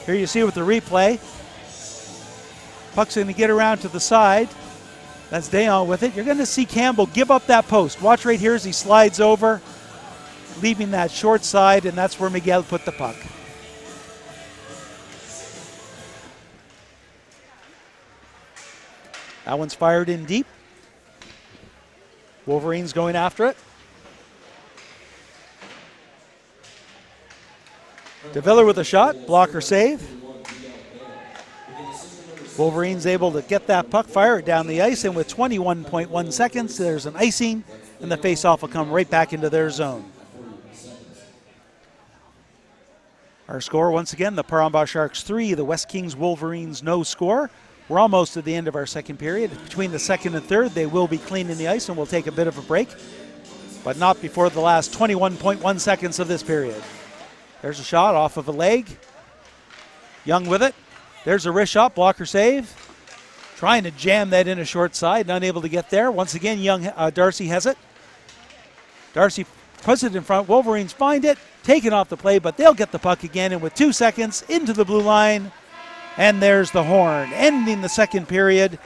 Here you see with the replay, puck's going to get around to the side. That's Dayon with it. You're going to see Campbell give up that post. Watch right here as he slides over, leaving that short side, and that's where Miguel put the puck. That one's fired in deep. Wolverines going after it. DeViller with a shot, blocker save. Wolverines able to get that puck, fire it down the ice, and with 21.1 seconds, there's an icing, and the faceoff will come right back into their zone. Our score, once again, the Parambas Sharks 3, the West Kings Wolverines no score. We're almost at the end of our second period. Between the second and third, they will be cleaning the ice, and we'll take a bit of a break, but not before the last 21.1 seconds of this period. There's a shot off of a leg. Young with it. There's a wrist shot, blocker save. Trying to jam that in a short side, not able to get there. Once again, Darcy has it. Darcy puts it in front. Wolverines find it, taken off the play, but they'll get the puck again, and with 2 seconds into the blue line, and there's the horn, ending the second period.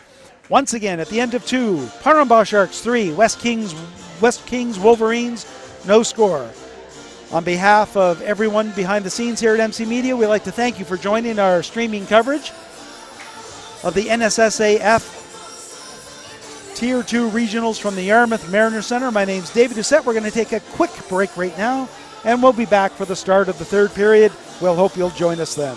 Once again, at the end of 2, Parambas Sharks 3, West Kings Wolverines no score. On behalf of everyone behind the scenes here at MC Media, we'd like to thank you for joining our streaming coverage of the NSSAF Tier 2 Regionals from the Yarmouth Mariner Center. My name's David Doucette. We're going to take a quick break right now, and we'll be back for the start of the third period. We'll hope you'll join us then.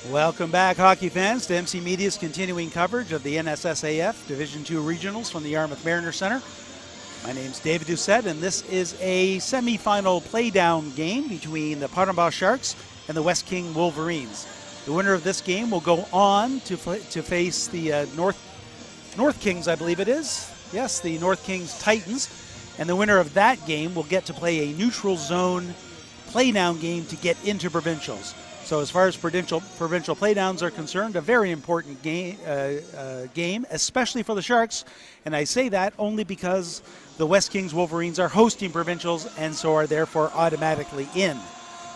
Welcome back, hockey fans, to MC Media's continuing coverage of the NSSAF Division 2 Regionals from the Yarmouth Mariner Center. My name's David Doucette, and this is a semifinal playdown game between the Parambach Sharks and the West King Wolverines. The winner of this game will go on to face the North Kings, I believe it is. Yes, the North Kings Titans. And the winner of that game will get to play a neutral zone playdown game to get into provincials. So as far as provincial playdowns are concerned, a very important game, especially for the Sharks. And I say that only because the West Kings Wolverines are hosting provincials and so are therefore automatically in.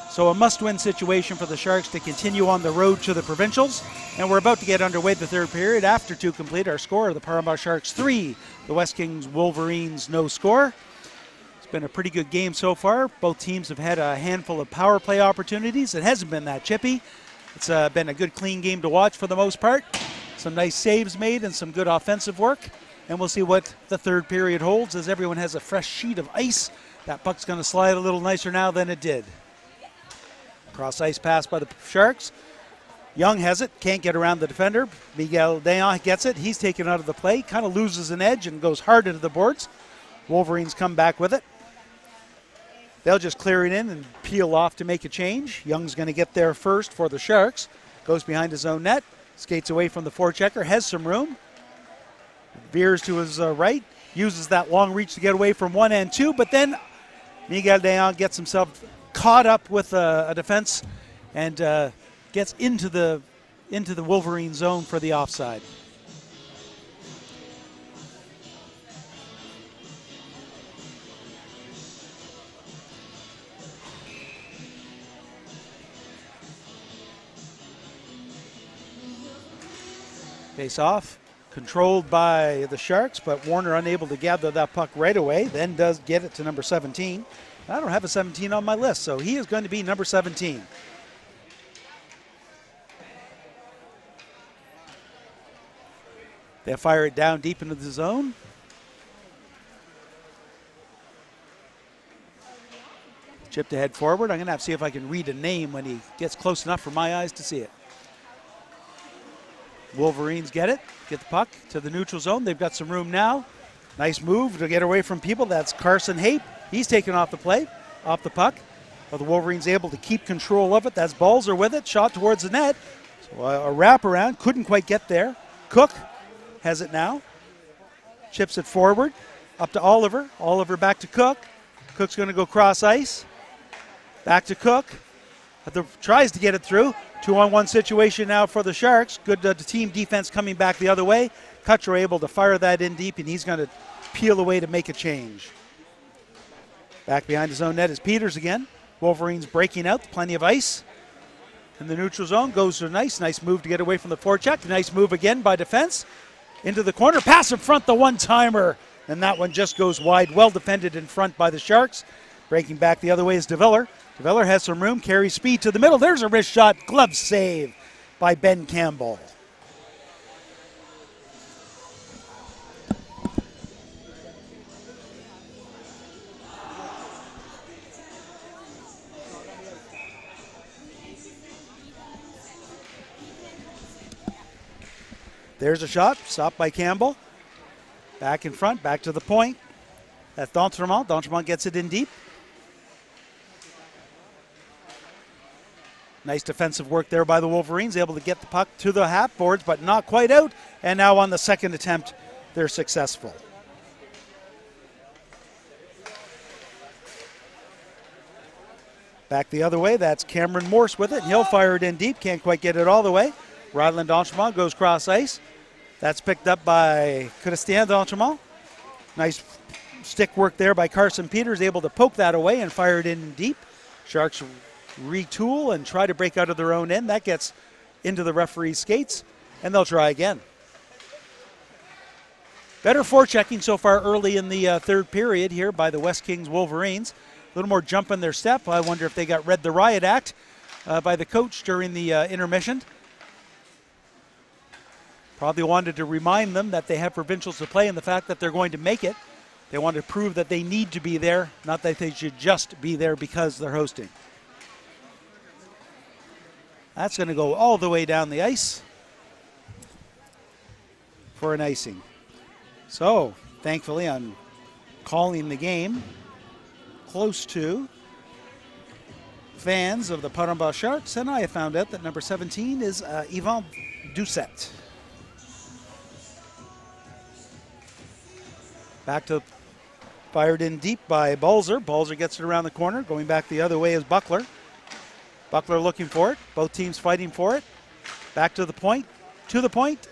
So a must-win situation for the Sharks to continue on the road to the provincials. And we're about to get underway the third period. After two complete, our score, the Parambach Sharks 3, the West Kings Wolverines no score. Been a pretty good game so far. Both teams have had a handful of power play opportunities. It hasn't been that chippy. It's been a good, clean game to watch for the most part. Some nice saves made and some good offensive work. And we'll see what the third period holds as everyone has a fresh sheet of ice. That puck's going to slide a little nicer now than it did. Cross ice pass by the Sharks. Young has it, can't get around the defender. Miguel Deon gets it. He's taken out of the play, kind of loses an edge and goes hard into the boards. Wolverines come back with it. They'll just clear it in and peel off to make a change. Young's going to get there first for the Sharks. Goes behind his own net. Skates away from the forechecker. Has some room. Veers to his right. Uses that long reach to get away from 1 and 2. But then Miguel Deon gets himself caught up with a defense and gets into the Wolverine zone for the offside. Face off, controlled by the Sharks, but Warner unable to gather that puck right away, then does get it to number 17. I don't have a 17 on my list, so he is going to be number 17. They fire it down deep into the zone. Chip to head forward. I'm going to have to see if I can read a name when he gets close enough for my eyes to see it. Wolverines get it, get the puck to the neutral zone. They've got some room now. Nice move to get away from people. That's Carson Hape. He's taken off the play, off the puck. But the Wolverines able to keep control of it. That's Balzer with it, shot towards the net. So a wraparound, couldn't quite get there. Cook has it now. Chips it forward, up to Oliver. Oliver back to Cook. Cook's going to go cross ice. Back to Cook. Tries to get it through. 2-on-1 situation now for the Sharks. Good team defense coming back the other way. Kutcher able to fire that in deep, and he's going to peel away to make a change. Back behind his own net is Peters again. Wolverines breaking out, plenty of ice. In the neutral zone, goes to nice move to get away from the forecheck. Nice move again by defense. Into the corner, pass in front, the one-timer. And that one just goes wide, well defended in front by the Sharks. Breaking back the other way is DeViller. DeViller has some room, carries speed to the middle. There's a wrist shot, glove save by Ben Campbell. There's a shot, stopped by Campbell. Back in front, back to the point. That's D'Entremont. D'Entremont gets it in deep. Nice defensive work there by the Wolverines, able to get the puck to the half boards, but not quite out. And now on the second attempt, they're successful. Back the other way, that's Cameron Morse with it. And he'll fire it in deep, can't quite get it all the way. Rodland D'Entremont goes cross ice. That's picked up by Christian D'Entremont. Nice stick work there by Carson Peters, able to poke that away and fire it in deep. Sharks retool and try to break out of their own end. That gets into the referee's skates, and they'll try again. Better forechecking so far early in the third period here by the West Kings Wolverines. A little more jump in their step. I wonder if they got read the riot act by the coach during the intermission. Probably wanted to remind them that they have provincials to play and the fact that they're going to make it. They want to prove that they need to be there, not that they should just be there because they're hosting. That's going to go all the way down the ice for an icing. So, thankfully, I'm calling the game close to fans of the Paramba Sharks, and I have found out that number 17 is Yvan Doucette. Back to fired in deep by Balzer. Balzer gets it around the corner. Going back the other way is Buckler. Buckler looking for it. Both teams fighting for it. Back to the point,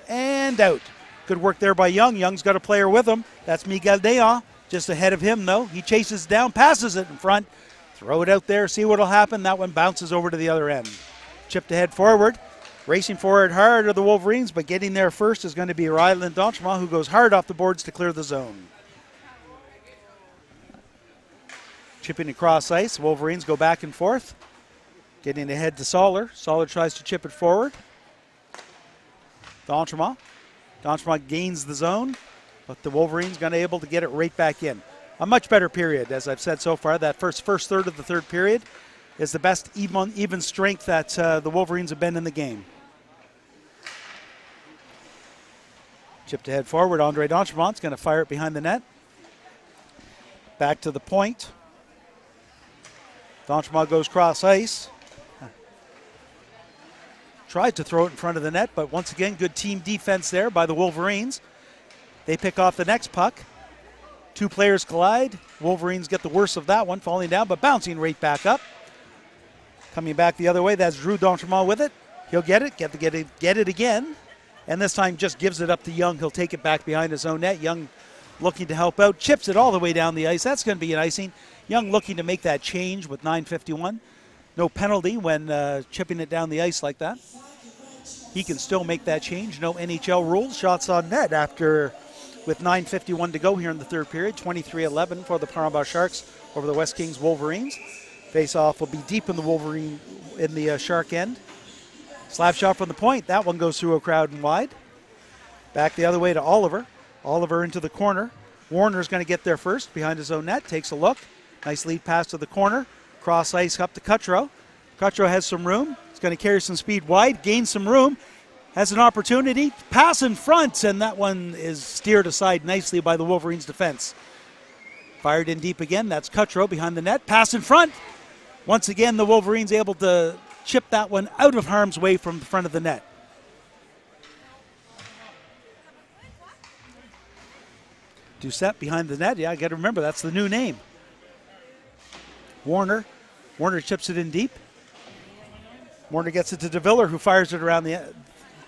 and out. Good work there by Young. Young's got a player with him. That's Miguel Deon. Just ahead of him, though. He chases down, passes it in front. Throw it out there, see what'll happen. That one bounces over to the other end. Chipped ahead forward. Racing forward hard are the Wolverines, but getting there first is going to be Ryland Donchemont, who goes hard off the boards to clear the zone. Chipping across ice. Wolverines go back and forth. Getting ahead to Soller. Soller tries to chip it forward. Donchemont. Donchemont gains the zone, but the Wolverines going to be able to get it right back in. A much better period, as I've said so far. That first third of the third period is the best even strength that the Wolverines have been in the game. Chipped ahead forward. Andre Donchemont's going to fire it behind the net. Back to the point. Donchemont goes cross ice. Tried to throw it in front of the net, but once again, good team defense there by the Wolverines. They pick off the next puck. Two players collide. Wolverines get the worst of that one, falling down, but bouncing right back up. Coming back the other way, that's Drew Donchemont with it. He'll get it, get it again, and this time just gives it up to Young. He'll take it back behind his own net. Young looking to help out, chips it all the way down the ice. That's going to be an icing. Young looking to make that change with 9:51. No penalty when chipping it down the ice like that. He can still make that change. No NHL rules. Shots on net after with 9:51 to go here in the third period. 23-11 for the Paramba Sharks over the West Kings Wolverines. Face-off will be deep in the Shark end. Slap shot from the point. That one goes through a crowd and wide. Back the other way to Oliver. Oliver into the corner. Warner's going to get there first behind his own net. Takes a look. Nice lead pass to the corner. Cross ice up to Cutro. Cutro has some room. He's going to carry some speed wide. Gains some room. Has an opportunity. Pass in front, and that one is steered aside nicely by the Wolverines defense. Fired in deep again. That's Cutro behind the net. Pass in front. Once again, the Wolverines able to chip that one out of harm's way from the front of the net. Doucette behind the net. Yeah, I got to remember, that's the new name. Warner chips it in deep. Warner gets it to DeViller, who fires it around the...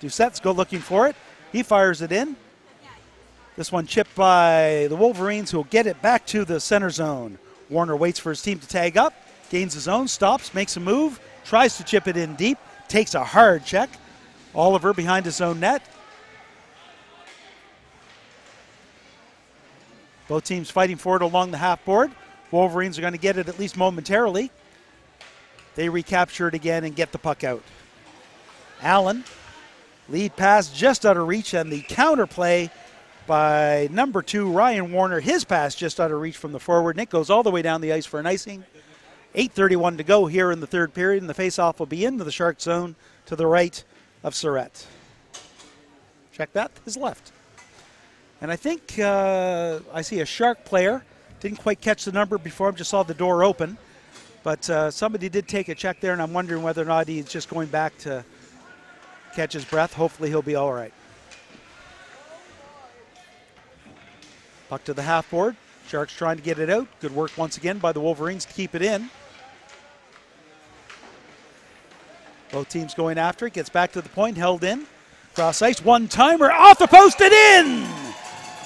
Doucette's go looking for it. He fires it in. This one chipped by the Wolverines, who will get it back to the center zone. Warner waits for his team to tag up, gains his own, stops, makes a move, tries to chip it in deep, takes a hard check. Oliver behind his own net. Both teams fighting for it along the half board. Wolverines are going to get it at least momentarily. They recapture it again and get the puck out. Allen, lead pass just out of reach, and the counter play by number 2, Ryan Warner. His pass just out of reach from the forward. Nick goes all the way down the ice for an icing. 8:31 to go here in the third period, and the faceoff will be into the Shark zone to the right of Surratt. Check that, his left. And I think I see a Shark player. Didn't quite catch the number before him, just saw the door open. But somebody did take a check there, and I'm wondering whether or not he's just going back to catch his breath. Hopefully he'll be all right. Puck to the half board. Sharks trying to get it out. Good work once again by the Wolverines to keep it in. Both teams going after it. Gets back to the point, held in. Cross ice, one-timer, off the post and in!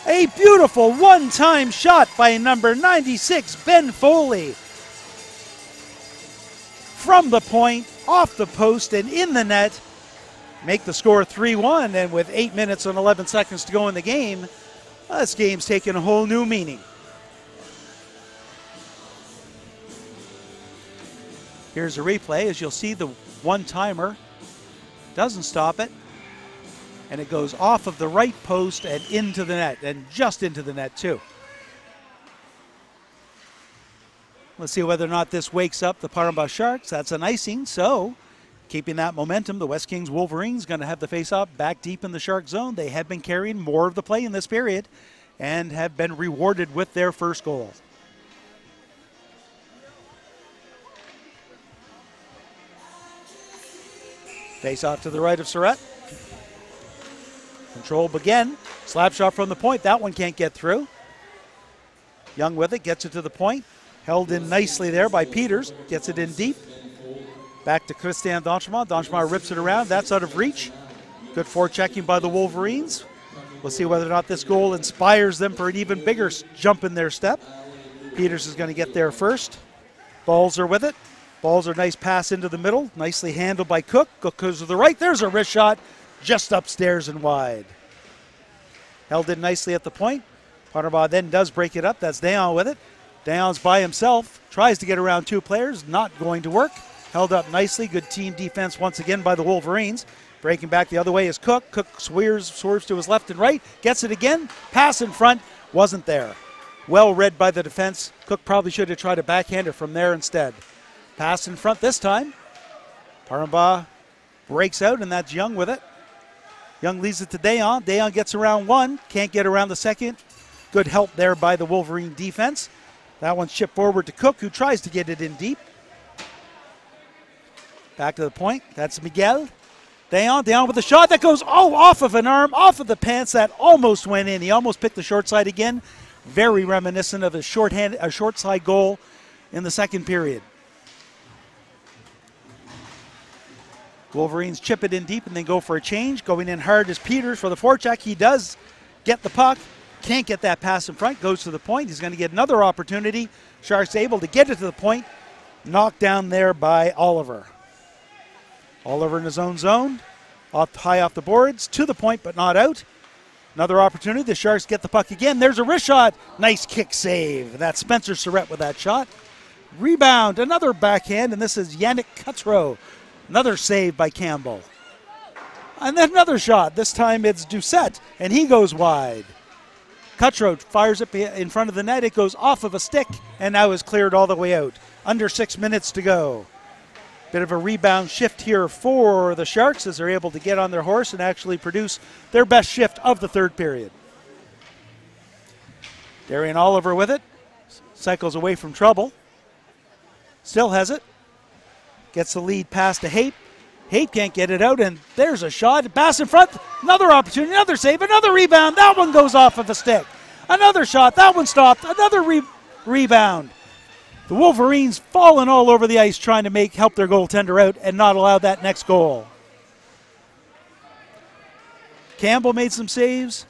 A beautiful one-time shot by number 96, Ben Foley. From the point, off the post and in the net. Make the score 3-1, and with 8 minutes and 11 seconds to go in the game, this game's taken a whole new meaning. Here's a replay. As you'll see, the one-timer doesn't stop it, and it goes off of the right post and into the net, and just into the net too. Let's see whether or not this wakes up the Paramba Sharks. That's an icing, so Keeping that momentum, the West Kings Wolverines going to have the face-off back deep in the Shark zone. They have been carrying more of the play in this period and have been rewarded with their first goal. Face-off to the right of Surratt. Control again. Slap shot from the point. That one can't get through. Young with it, gets it to the point. Held in nicely there by Peters. Gets it in deep. Back to Christian Danchemont. Danchemont rips it around. That's out of reach. Good forechecking by the Wolverines. We'll see whether or not this goal inspires them for an even bigger jump in their step. Peters is going to get there first. Balls are with it. Balls are nice pass into the middle. Nicely handled by Cook. Cook goes to the right. There's a wrist shot just upstairs and wide. Held in nicely at the point. Parnaba then does break it up. That's Dayon with it. Dayon's by himself. Tries to get around two players. Not going to work. Held up nicely. Good team defense once again by the Wolverines. Breaking back the other way is Cook. Cook swerves to his left and right. Gets it again. Pass in front. Wasn't there. Well read by the defense. Cook probably should have tried a backhander from there instead. Pass in front this time. Parnaba breaks out, and that's Young with it. Young leaves it to Dayon. Dayon gets around one. Can't get around the second. Good help there by the Wolverine defense. That one's chipped forward to Cook, who tries to get it in deep. Back to the point. That's Miguel. Dayon with a shot that goes off of an arm, off of the pants. That almost went in. He almost picked the short side again. Very reminiscent of a short side goal in the second period. Wolverines chip it in deep and then go for a change. Going in hard is Peters for the forecheck. He does get the puck. Can't get that pass in front. Goes to the point. He's going to get another opportunity. Sharks able to get it to the point. Knocked down there by Oliver. Oliver in his own zone. High off the boards. To the point but not out. Another opportunity. The Sharks get the puck again. There's a wrist shot. Nice kick save. That's Spencer Surratt with that shot. Rebound. Another backhand. And this is Yannick Cutreau. Another save by Campbell. And then another shot. This time it's Doucette, and he goes wide. Cutreau fires it in front of the net. It goes off of a stick, and now is cleared all the way out. Under 6 minutes to go. Bit of a rebound shift here for the Sharks as they're able to get on their horse and actually produce their best shift of the third period. Darian Oliver with it. Cycles away from trouble. Still has it. Gets the lead pass to Hape. Hape can't get it out, and there's a shot. Pass in front. Another opportunity, another save, another rebound. That one goes off of a stick. Another shot. That one stopped. Another rebound. The Wolverines falling all over the ice trying to help their goaltender out and not allow that next goal. Campbell made some saves.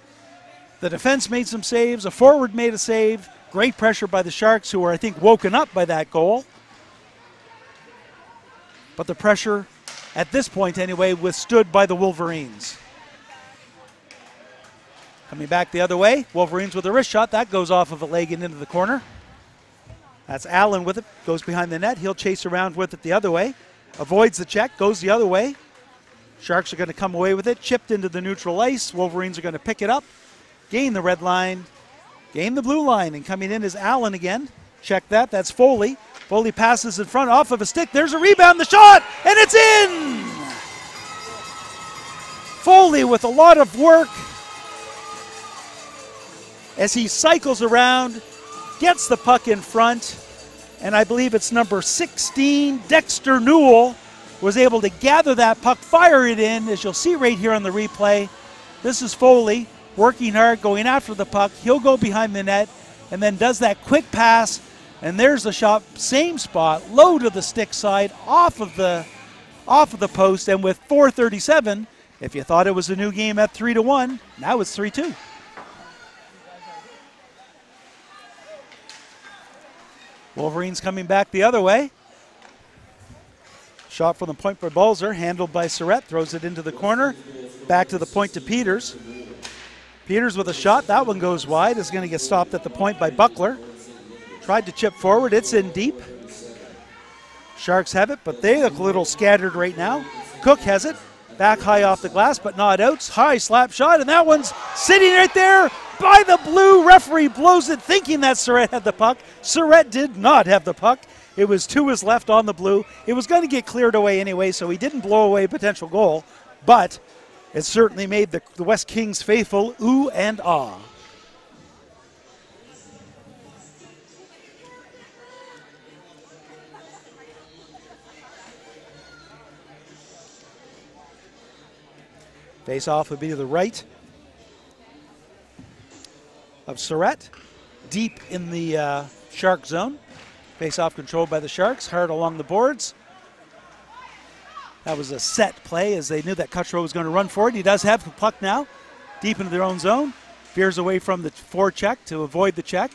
The defense made some saves. A forward made a save. Great pressure by the Sharks, who were, I think, woken up by that goal. But the pressure, at this point anyway, withstood by the Wolverines. Coming back the other way, Wolverines with a wrist shot. That goes off of a leg and into the corner. That's Allen with it, goes behind the net. He'll chase around with it the other way. Avoids the check, goes the other way. Sharks are going to come away with it. Chipped into the neutral ice. Wolverines are going to pick it up, gain the red line, gain the blue line, and coming in is Allen again. Check that, that's Foley. Foley passes in front off of a stick. There's a rebound, the shot, and it's in! Foley with a lot of work as he cycles around, gets the puck in front, and I believe it's number 16, Dexter Newell, was able to gather that puck, fire it in, as you'll see right here on the replay. This is Foley working hard, going after the puck. He'll go behind the net and then does that quick pass. And there's the shot, same spot, low to the stick side, off of the post, and with 4:37, if you thought it was a new game at 3-1, now it's 3-2. Wolverines coming back the other way. Shot from the point by Balzer, handled by Surratt, throws it into the corner, back to the point to Peters. Peters with a shot, that one goes wide, is going to get stopped at the point by Buckler. Tried to chip forward, it's in deep. Sharks have it, but they look a little scattered right now. Cook has it, back high off the glass, but not out. High slap shot, and that one's sitting right there by the blue. Referee blows it, thinking that Surratt had the puck. Surratt did not have the puck. It was to his left on the blue. It was going to get cleared away anyway, so he didn't blow away a potential goal. But it certainly made the West Kings faithful ooh and ah. Face-off would be to the right of Surratt, deep in the Shark zone. Face-off controlled by the Sharks, hard along the boards. That was a set play as they knew that Cutro was going to run for it. He does have the puck now, deep into their own zone. Veers away from the forecheck to avoid the check.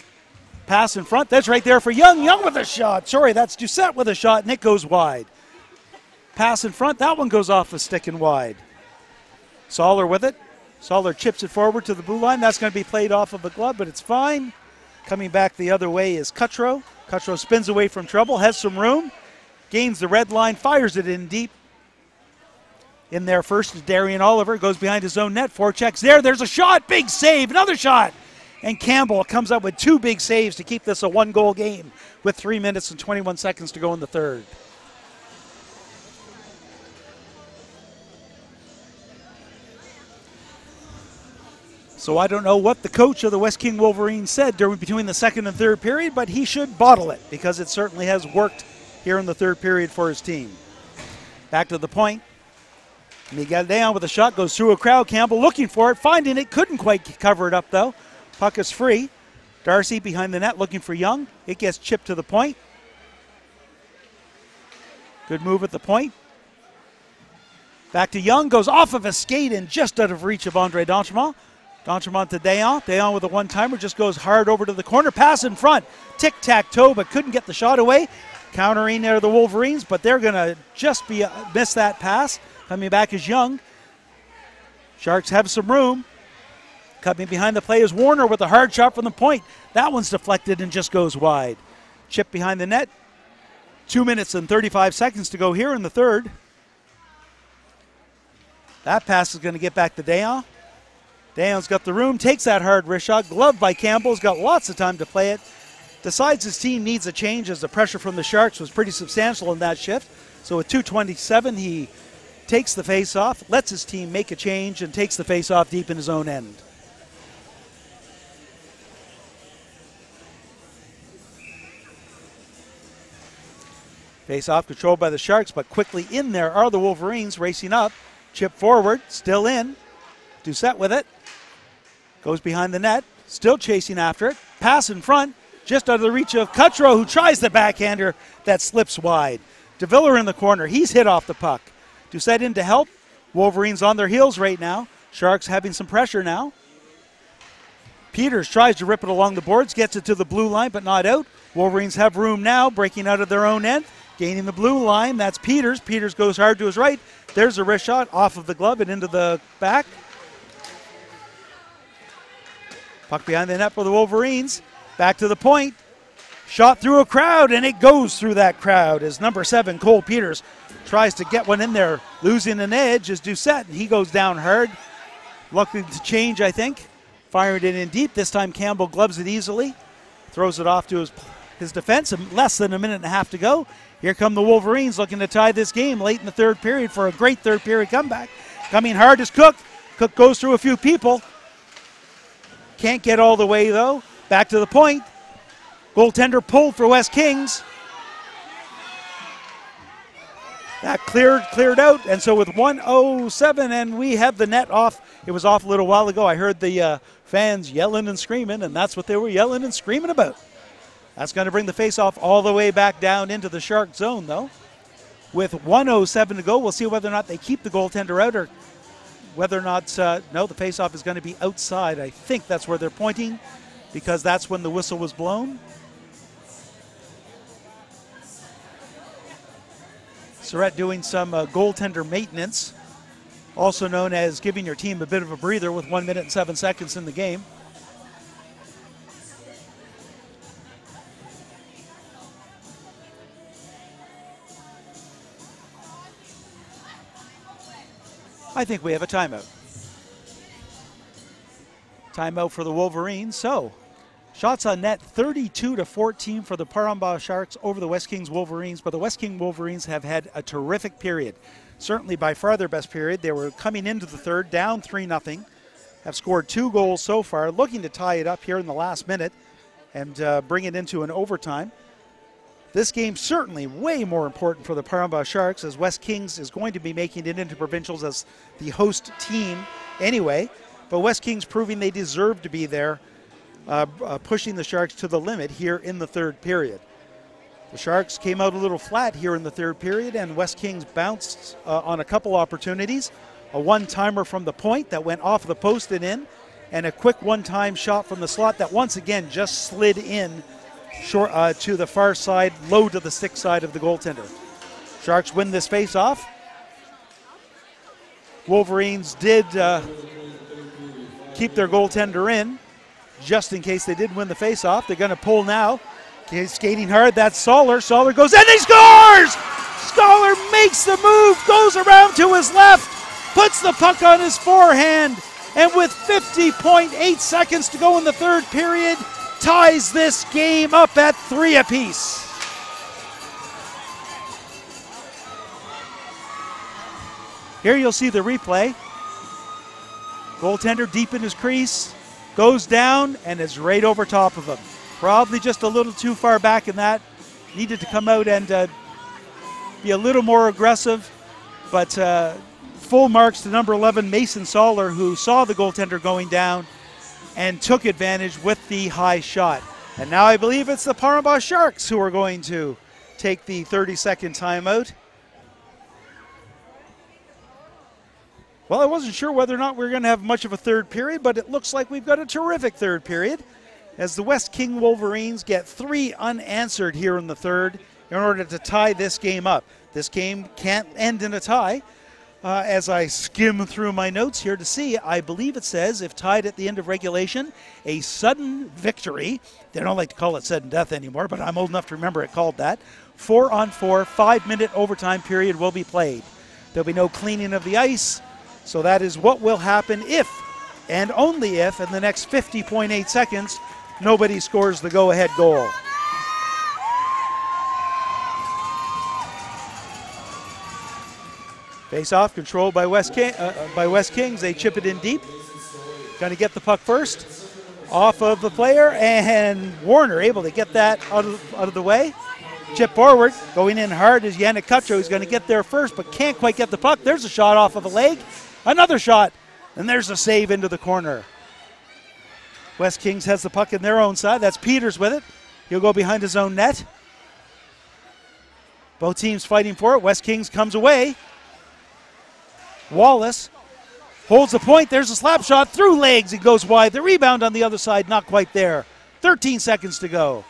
Pass in front, that's right there for Young. Young with a shot. Sorry, that's Doucette with a shot, and it goes wide. Pass in front, that one goes off the stick and wide. Soller with it. Soller chips it forward to the blue line. That's going to be played off of the glove, but it's fine. Coming back the other way is Cutro. Cutro spins away from trouble, has some room, gains the red line, fires it in deep. In there first is Darian Oliver, goes behind his own net, forechecks there. There's a shot, big save, another shot. And Campbell comes up with 2 big saves to keep this a 1-goal game with 3 minutes and 21 seconds to go in the third. So I don't know what the coach of the West King Wolverines said between the second and third period, but he should bottle it because it certainly has worked here in the third period for his team. Back to the point. Miguel Leon with a shot, goes through a crowd. Campbell looking for it, finding it, couldn't quite cover it up though. Puck is free. Darcy behind the net looking for Young. It gets chipped to the point. Good move at the point. Back to Young, goes off of a skate and just out of reach of Andre D'Entremont. D'Entremont to Dayon. Dayon with a one-timer, just goes hard over to the corner. Pass in front. Tic-tac-toe, but couldn't get the shot away. Countering there the Wolverines, but they're going to just miss that pass. Coming back is Young. Sharks have some room. Coming behind the play is Warner with a hard shot from the point. That one's deflected and just goes wide. Chip behind the net. 2 minutes and 35 seconds to go here in the third. That pass is going to get back to Dayon. Dayon's got the room, takes that hard wrist shot. Gloved by Campbell's got lots of time to play it. Decides his team needs a change as the pressure from the Sharks was pretty substantial in that shift. So with 2:27, he takes the face-off, lets his team make a change, and takes the face-off deep in his own end. Face-off controlled by the Sharks, but quickly in there are the Wolverines racing up. Chip forward, still in. Doucette with it. Goes behind the net, still chasing after it. Pass in front, just out of the reach of Cutro, who tries the backhander that slips wide. DeViller in the corner, he's hit off the puck. Doucette in to help. Wolverines on their heels right now. Sharks having some pressure now. Peters tries to rip it along the boards, gets it to the blue line, but not out. Wolverines have room now, breaking out of their own end. Gaining the blue line, that's Peters. Peters goes hard to his right. There's a wrist shot off of the glove and into the back. Puck behind the net for the Wolverines. Back to the point. Shot through a crowd, and it goes through that crowd as number 7, Cole Peters, tries to get one in there. Losing an edge is Doucette, and he goes down hard. Looking to change, I think. Firing it in deep. This time Campbell gloves it easily. Throws it off to his defense. Less than a minute and a half to go. Here come the Wolverines looking to tie this game late in the third period for a great third period comeback. Coming hard is Cook. Cook goes through a few people. Can't get all the way, though. Back to the point. Goaltender pulled for West Kings. That cleared out, and so with 1:07, and we have the net off. It was off a little while ago. I heard the fans yelling and screaming, and that's what they were yelling and screaming about. That's going to bring the face-off all the way back down into the Shark zone, though. With 1:07 to go, we'll see whether or not they keep the goaltender out or whether or not, no, the face-off is going to be outside. I think that's where they're pointing because that's when the whistle was blown. Surratt doing some goaltender maintenance, also known as giving your team a bit of a breather with 1 minute and 7 seconds in the game. I think we have a timeout. Timeout for the Wolverines. So Shots on net, 32-14 for the Parambah Sharks over the West Kings Wolverines, but the West King Wolverines have had a terrific period. Certainly by far their best period. They were coming into the third, down 3-0, have scored 2 goals so far, looking to tie it up here in the last minute and bring it into an overtime. This game certainly way more important for the Parambah Sharks, as West Kings is going to be making it into provincials as the host team anyway, but West Kings proving they deserve to be there, pushing the Sharks to the limit here in the third period. The Sharks came out a little flat here in the third period, and West Kings bounced on a couple opportunities. A one-timer from the point that went off the post and in, and a quick one-time shot from the slot that once again just slid in short to the far side, low to the stick side of the goaltender. Sharks win this face-off. Wolverines did keep their goaltender in, just in case they did win the face-off. They're going to pull now. Skating hard, that's Soller. Soller goes, and he scores! Soller makes the move, goes around to his left, puts the puck on his forehand, and with 50.8 seconds to go in the third period, ties this game up at 3 apiece. Here you'll see the replay. Goaltender deep in his crease, goes down, and is right over top of him. Probably just a little too far back in that. Needed to come out and be a little more aggressive, but full marks to number 11, Mason Soller, who saw the goaltender going down and took advantage with the high shot. And now I believe it's the Parambah Sharks who are going to take the 30-second timeout. Well, I wasn't sure whether or not we were going to have much of a third period, but it looks like we've got a terrific third period, as the West King Wolverines get 3 unanswered here in the third in order to tie this game up. This game can't end in a tie. As I skim through my notes here to see, I believe it says if tied at the end of regulation, a sudden victory. They don't like to call it sudden death anymore, but I'm old enough to remember it called that. 4-on-4, 5-minute overtime period will be played. There'll be no cleaning of the ice, so that is what will happen if, and only if, in the next 50.8 seconds, nobody scores the go-ahead goal. Face-off controlled by West Kings. They chip it in deep. Going to get the puck first. Off of the player, and Warner able to get that out of the way. Chip forward, going in hard is Yannick Kutcho. He's going to get there first, but can't quite get the puck. There's a shot off of a leg. Another shot, and there's a save into the corner. West Kings has the puck in their own side. That's Peters with it. He'll go behind his own net. Both teams fighting for it. West Kings comes away. Wallace holds the point. There's a slap shot through legs. He goes wide. The rebound on the other side, not quite there. 13 seconds to go.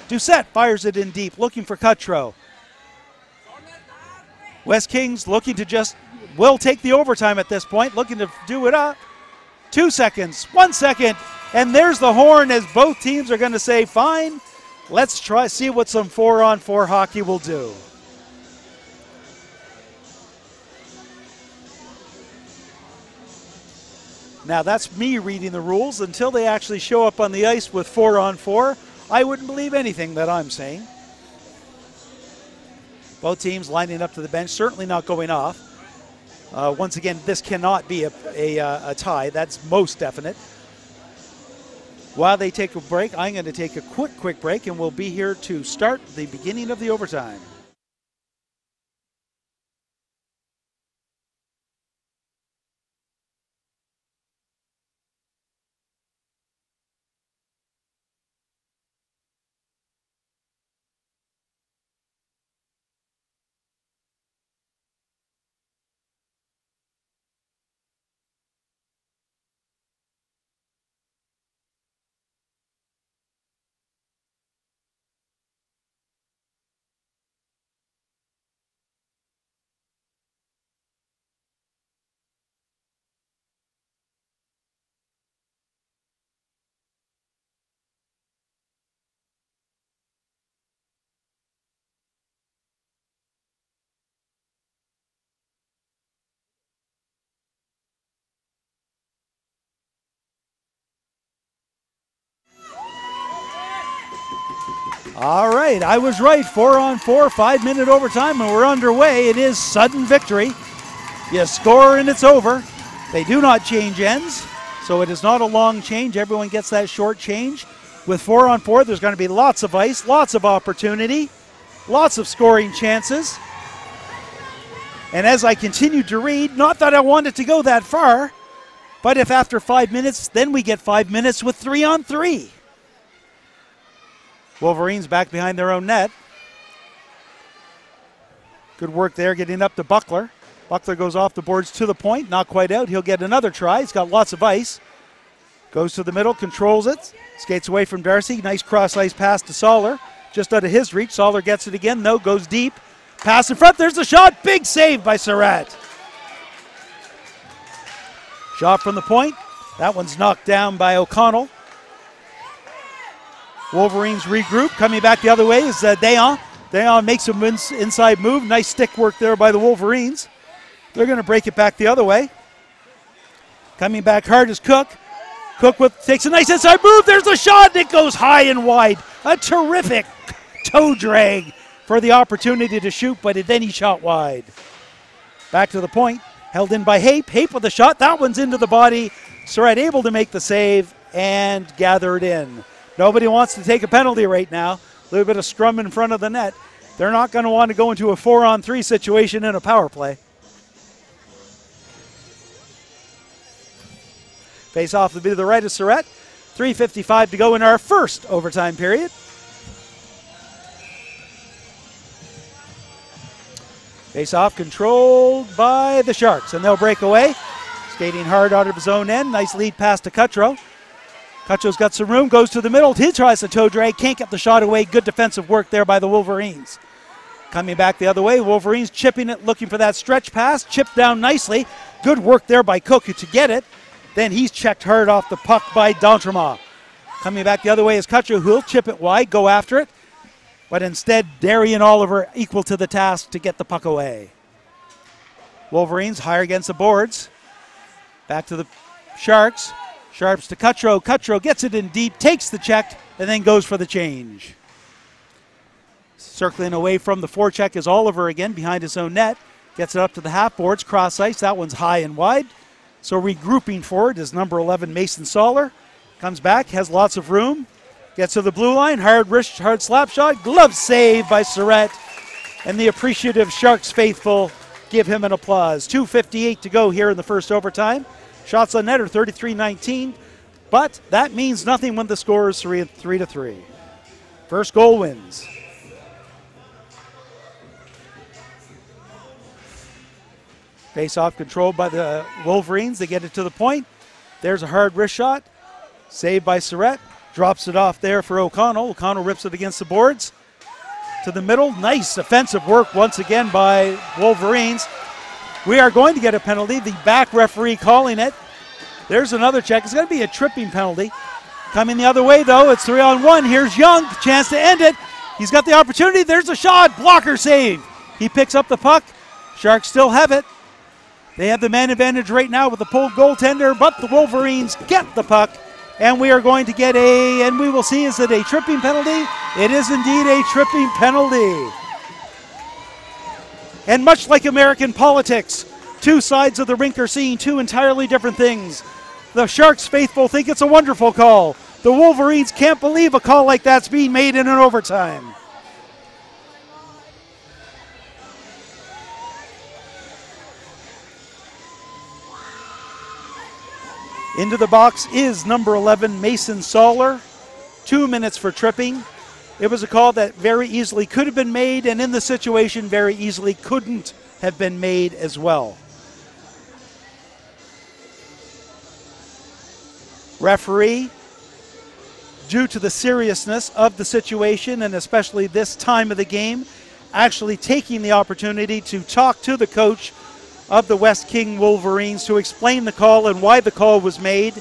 Doucette fires it in deep, looking for Cutro. West Kings looking to will take the overtime at this point, looking to do it up. 2 seconds, 1 second, and there's the horn as both teams are going to say, fine, let's see what some 4-on-4 hockey will do. Now that's me reading the rules. Until they actually show up on the ice with 4-on-4, I wouldn't believe anything that I'm saying. Both teams lining up to the bench, certainly not going off. Once again, this cannot be a tie. That's most definite. While they take a break, I'm going to take a quick break, and we'll be here to start the beginning of the overtime. All right, I was right. 4-on-4, 5-minute overtime, and we're underway. It is sudden victory. You score and it's over. They do not change ends, so it is not a long change. Everyone gets that short change. With 4-on-4, there's going to be lots of ice, lots of opportunity, lots of scoring chances. And as I continued to read, not that I wanted to go that far, but if after 5 minutes, then we get 5 minutes with 3-on-3. Wolverines back behind their own net. Good work there getting up to Buckler. Buckler goes off the boards to the point, not quite out. He'll get another try. He's got lots of ice. Goes to the middle, controls it, skates away from Darcy. Nice cross-ice pass to Soller. Just out of his reach. Soller gets it again, though, goes deep. Pass in front, there's the shot. Big save by Surratt. Shot from the point. That one's knocked down by O'Connell. Wolverines regroup. Coming back the other way is Dayon. Dayon makes an inside move. Nice stick work there by the Wolverines. They're going to break it back the other way. Coming back hard is Cook. Cook takes a nice inside move. There's the shot. It goes high and wide. A terrific toe drag for the opportunity to shoot, but then he shot wide. Back to the point. Held in by Hape. Hape with the shot. That one's into the body. Surratt able to make the save and gather it in. Nobody wants to take a penalty right now. A little bit of scrum in front of the net. They're not going to want to go into a 4-on-3 situation in a power play. Face off to the right of Surratt. 3:55 to go in our first overtime period. Face off controlled by the Sharks, and they'll break away. Skating hard out of his own end. Nice lead pass to Cutro. Cutcho's got some room, goes to the middle. He tries the toe drag, can't get the shot away. Good defensive work there by the Wolverines. Coming back the other way, Wolverines chipping it, looking for that stretch pass. Chipped down nicely. Good work there by Cook to get it. Then he's checked hard off the puck by D'Entremont. Coming back the other way is Cutcho, who'll chip it wide, go after it. But instead, Darian Oliver equal to the task to get the puck away. Wolverines higher against the boards. Back to the Sharks. Sharps to Cutro. Cutro gets it in deep, takes the check, and then goes for the change. Circling away from the forecheck is Oliver again behind his own net. Gets it up to the half boards, cross ice. That one's high and wide. So regrouping forward is number 11, Mason Soller. Comes back, has lots of room. Gets to the blue line, hard wrist, hard slap shot. Glove save by Surratt. And the appreciative Sharks faithful give him an applause. 2:58 to go here in the first overtime. Shots on net are 33-19, but that means nothing when the score is 3-3. First goal wins. Face-off controlled by the Wolverines. They get it to the point. There's a hard wrist shot. Saved by Surratt. Drops it off there for O'Connell. O'Connell rips it against the boards. To the middle. Nice offensive work once again by Wolverines. We are going to get a penalty. The back referee calling it. There's another check. It's going to be a tripping penalty. Coming the other way, though. It's 3-on-1. Here's Young. Chance to end it. He's got the opportunity. There's a shot. Blocker save. He picks up the puck. Sharks still have it. They have the man advantage right now with the pulled goaltender, but the Wolverines get the puck. And we are going to get and we will see, is it a tripping penalty? It is indeed a tripping penalty. And much like American politics, two sides of the rink are seeing two entirely different things. The Sharks faithful think it's a wonderful call. The Wolverines can't believe a call like that's being made in an overtime. Into the box is number 11, Mason Soller. 2 minutes for tripping. It was a call that very easily could have been made, and in the situation very easily couldn't have been made as well. Referee, due to the seriousness of the situation and especially this time of the game, actually taking the opportunity to talk to the coach of the West King Wolverines to explain the call and why the call was made.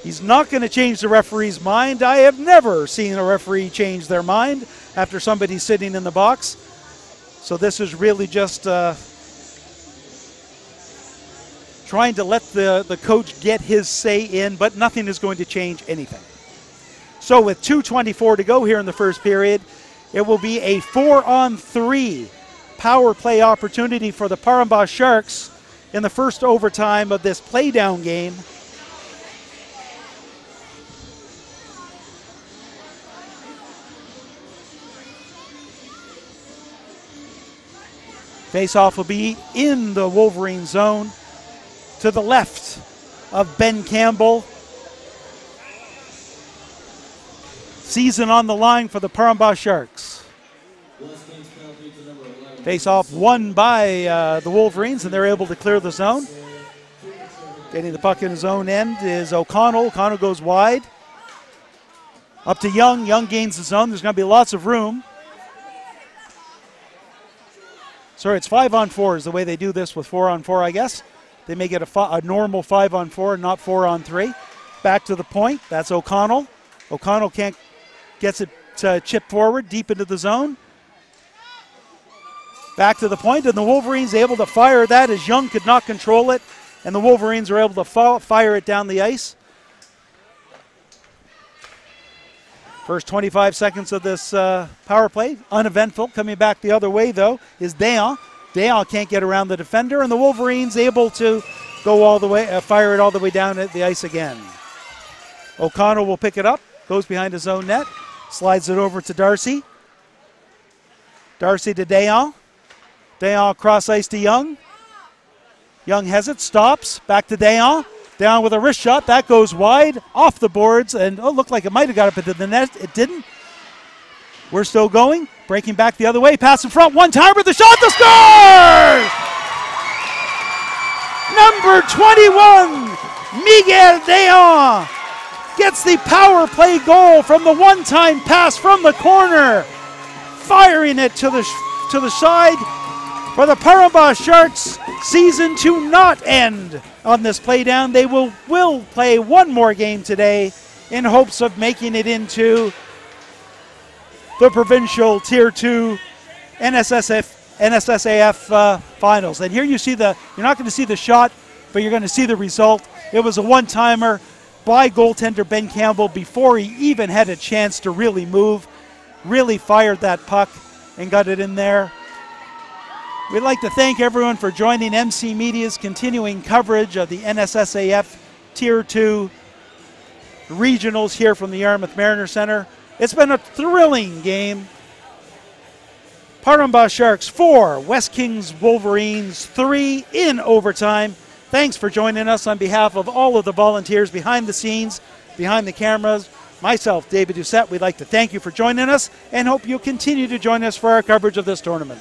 He's not going to change the referee's mind. I have never seen a referee change their mind after somebody's sitting in the box. So this is really just trying to let the coach get his say in, but nothing is going to change anything. So with 2:24 to go here in the first period, it will be a 4-on-3 power play opportunity for the Parambah Sharks in the first overtime of this playdown game. Face-off will be in the Wolverine zone to the left of Ben Campbell. Season on the line for the Parambah Sharks. Face-off won by the Wolverines, and they're able to clear the zone. Getting the puck in his own end is O'Connell. O'Connell goes wide. Up to Young. Young gains the zone. There's going to be lots of room. Sorry, it's 5-on-4 is the way they do this with 4-on-4, I guess. They make it a normal 5-on-4, not 4-on-3. Back to the point. That's O'Connell. O'Connell gets it chipped forward deep into the zone. Back to the point, and the Wolverines able to fire that as Young could not control it, and the Wolverines are able to fire it down the ice. First 25 seconds of this power play, uneventful. Coming back the other way, though, is Dayon. Dayon can't get around the defender, and the Wolverines able to go all the way, fire it all the way down at the ice again. O'Connell will pick it up, goes behind his own net, slides it over to Darcy. Darcy to Dayon. Dayon across ice to Young. Young has it, stops, back to Dayon. Down with a wrist shot. That goes wide, off the boards, and looked like it might have got up into the net. It didn't. We're still going. Breaking back the other way. Pass in front. One-timer. The shot to score! Number 21, Miguel Dayon, gets the power play goal from the one-time pass from the corner. Firing it to the side for the Parambah Sharks. Season to not end on this playdown. They will play one more game today in hopes of making it into the provincial Tier 2 NSSAF finals. And here you see you're not going to see the shot, but you're going to see the result. It was a one-timer by goaltender Ben Campbell before he even had a chance to really move. Really fired that puck and got it in there. We'd like to thank everyone for joining MC Media's continuing coverage of the NSSAF Tier 2 regionals here from the Yarmouth Mariner Center. It's been a thrilling game. Parambah Sharks 4, West Kings Wolverines 3 in overtime. Thanks for joining us on behalf of all of the volunteers behind the scenes, behind the cameras. Myself, David Doucette, we'd like to thank you for joining us and hope you'll continue to join us for our coverage of this tournament.